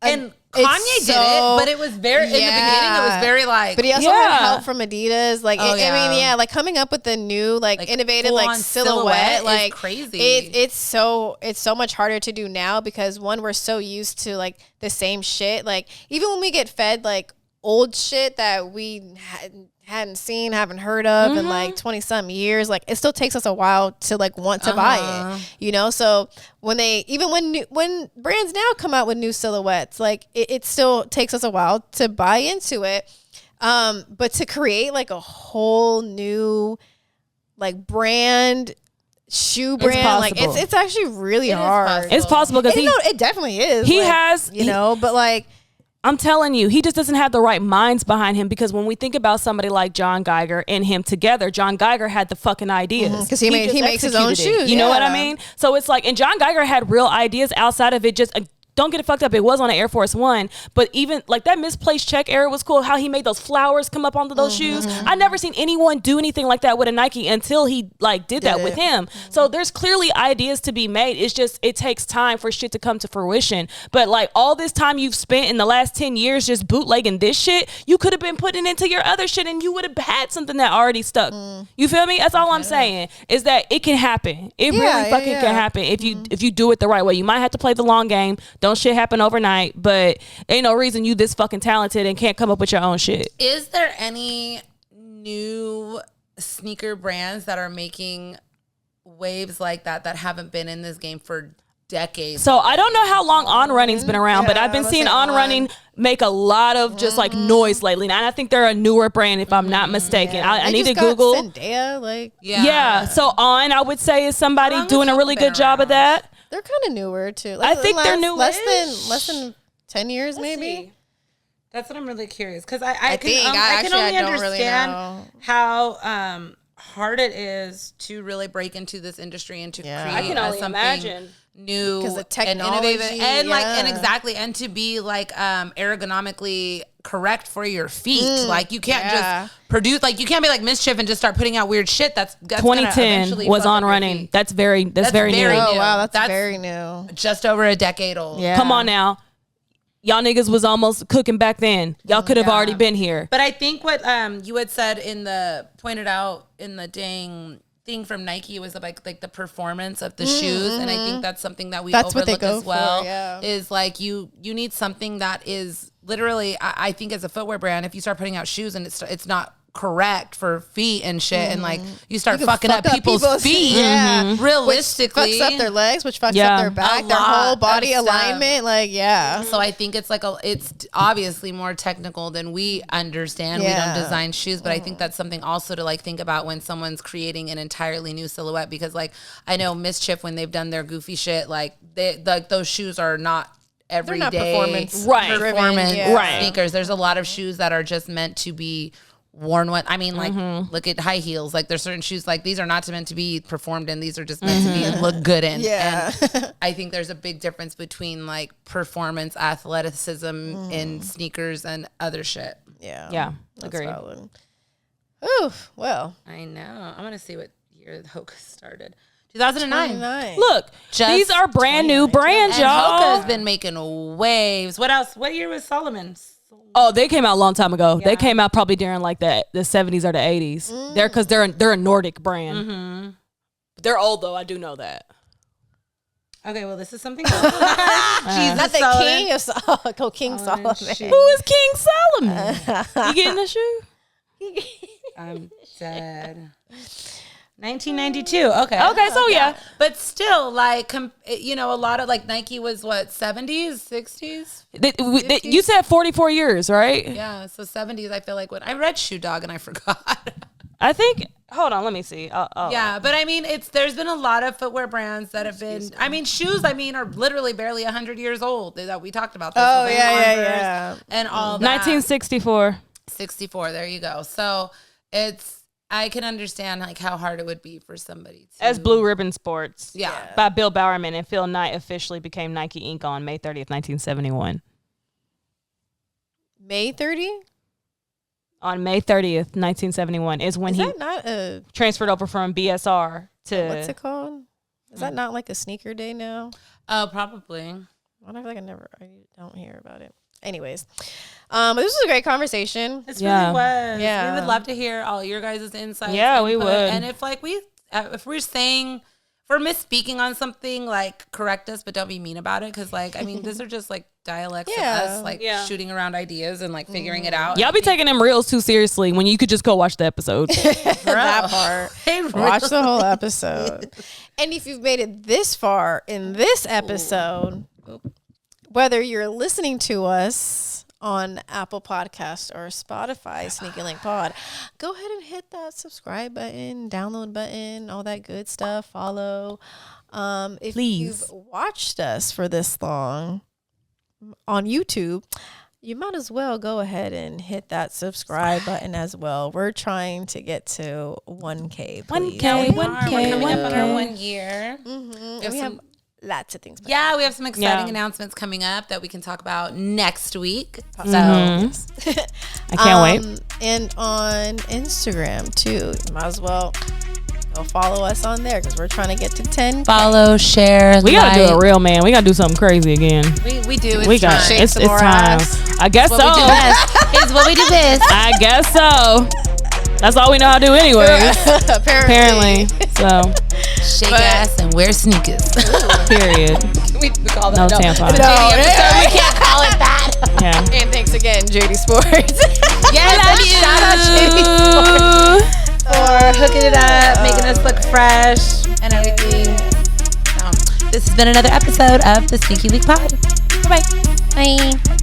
A: And Kanye did it, but it was very in the beginning. It was very like,
C: but he also had help from Adidas. Like,
A: I mean,
C: like coming up with the new, like innovative, like silhouette, like
A: crazy.
C: It's so much harder to do now because one, we're so used to like the same shit. Like even when we get fed like old shit that we hadn't seen, haven't heard of in like 20-some years, like it still takes us a while to like want to buy it, you know? So when when brands now come out with new silhouettes, like it still takes us a while to buy into it. But to create like a whole new like shoe brand, like it's actually really hard.
B: It's possible because
C: it definitely is.
B: He
C: like,
B: has,
C: but like,
B: I'm telling you, he just doesn't have the right minds behind him, because when we think about somebody like John Geiger and him together, John Geiger had the fucking ideas.
C: Because he makes his own shoes.
B: You know what I mean? So it's like, and John Geiger had real ideas outside of it. Just don't get it fucked up. It was on an Air Force One, but even like that misplaced check era was cool. How he made those flowers come up onto those shoes. I never seen anyone do anything like that with a Nike until he like did that with him. So there's clearly ideas to be made. It's just, it takes time for shit to come to fruition. But like all this time you've spent in the last 10 years just bootlegging this shit, you could have been putting into your other shit and you would have had something that already stuck. You feel me? That's all I'm saying, is that it can happen. It really fucking can happen if you do it the right way. You might have to play the long game. Don't shit happen overnight, but ain't no reason you this fucking talented and can't come up with your own shit.
A: Is there any new sneaker brands that are making waves like that haven't been in this game for decades.
B: So I don't know how long On Running's been around, but I've been seeing On Running make a lot of just like noise lately. And I think they're a newer brand, if I'm not mistaken. I need to Google.
C: Zendaya, like
B: yeah. So On, I would say, is somebody doing a really good job of that.
C: they're kind of newer too.
B: I think they're new.
C: Less than 10 years, maybe.
A: That's what I'm really curious, because I
C: I
A: can only
C: don't really
A: understand
C: know.
A: how hard it is to really break into this industry and to create
B: I can only
A: something
B: imagine.
A: new
C: 'Cause the
A: and innovative
C: technology,
A: and like and
C: yeah.
A: exactly and to be like ergonomically correct for your feet. Like you can't just produce, like you can't be like Mischief and just start putting out weird shit. That's
B: 2010 was On Running. That's very new.
C: Oh wow, that's very new.
A: Just over a decade old.
C: Yeah.
B: Come on now. Y'all niggas was almost cooking back then. Y'all could have already been here.
A: But I think what you had said pointed out in the dang thing from Nike was like the performance of the shoes, and I think that's something that we overlook as well. Is like you need something that is literally. I think as a footwear brand, if you start putting out shoes and it's not correct for feet and shit, and like you start fucking up people's feet, realistically,
C: which fucks up their legs, which fucks up their back, their whole body alignment. Like,
A: so I think it's like it's obviously more technical than we understand. We don't design shoes, but I think that's something also to like think about when someone's creating an entirely new silhouette, because like I know Mischief, when they've done their goofy shit, like those shoes are not everyday
C: performance
A: sneakers. There's a lot of shoes that are just meant to be worn with. I mean, like look at high heels. Like there's certain shoes like these are not meant to be performed in. These are just meant to be and look good in. And I think there's a big difference between like performance athleticism in sneakers and other shit.
B: Yeah, agree.
C: Oh well,
A: I know. I'm gonna see what year Hoka started. 2009.
B: Look, these are brand new brands,
A: and
B: y'all.
A: Hoka's been making waves. What else? What year was Solomon's?
B: Oh, they came out a long time ago. They came out probably during like the 70s or the 80s. They're a Nordic brand. They're old though. I do know that.
A: Okay, well, this is something else.
C: Jesus, not the King of Solomon. King Solomon.
B: Who is King Solomon? You getting the shoe?
A: I'm dead. 1992. Okay,
B: so yeah.
A: But still, like, a lot of, like, Nike was, what, 70s, 60s?
B: You said 44 years, right?
A: Yeah, so 70s, I feel like when I read Shoe Dog and I forgot.
B: I think, hold on, let me see.
A: Yeah, but I mean, there's been a lot of footwear brands that have been, I mean, shoes, are literally barely 100 years old. That we talked about this.
C: Oh, yeah.
A: And all that.
B: 1964.
A: 64, there you go. So I can understand like how hard it would be for somebody to.
B: As Blue Ribbon Sports.
A: Yeah.
B: By Bill Bowerman and Phil Knight officially became Nike Inc. on May 30th, 1971.
C: May 30?
B: On May 30th, 1971 is when he
C: that not a
B: transferred over from BSR to.
C: What's it called? Is that not like a sneaker day now?
A: Oh, probably.
C: I feel like I don't hear about it. Anyways, but this was a great conversation.
A: This really was.
C: Yeah.
A: We would love to hear all your guys' insights.
B: Yeah, we would.
A: And if like if we're misspeaking on something, like correct us, but don't be mean about it. Cause like, I mean, these are just like dialects of us like shooting around ideas and like figuring it out.
B: Y'all be taking them reels too seriously when you could just go watch the episode.
C: That part. Watch the whole episode. And if you've made it this far in this episode, whether you're listening to us on Apple Podcast or Spotify, Sneaky Link Pod, go ahead and hit that subscribe button, download button, all that good stuff. Follow. If you've watched us for this long on YouTube, you might as well go ahead and hit that subscribe button as well. We're trying to get to 1K. Please.
A: 1K. We're coming up on our 1 year.
C: We have lots of things.
A: Yeah, we have some exciting announcements coming up that we can talk about next week. So
B: I can't wait.
C: And on Instagram too. You might as well go follow us on there because we're trying to get to 10.
A: Follow, share.
B: We gotta do it real, man. We gotta do something crazy again.
A: We do.
B: It's time. I guess so.
A: It's what we do best.
B: I guess so. That's all we know how to do anyways. Apparently. So
A: shake ass and wear sneakers.
B: Period.
C: we call that
B: no tampon.
C: We can't call it that.
B: Yeah.
C: And thanks again, JD Sports.
A: Yes,
C: shout out JD Sports.
A: for hooking it up, making us look fresh and everything. This has been another episode of the Sneaky Leak Pod. Bye-bye.
C: Bye.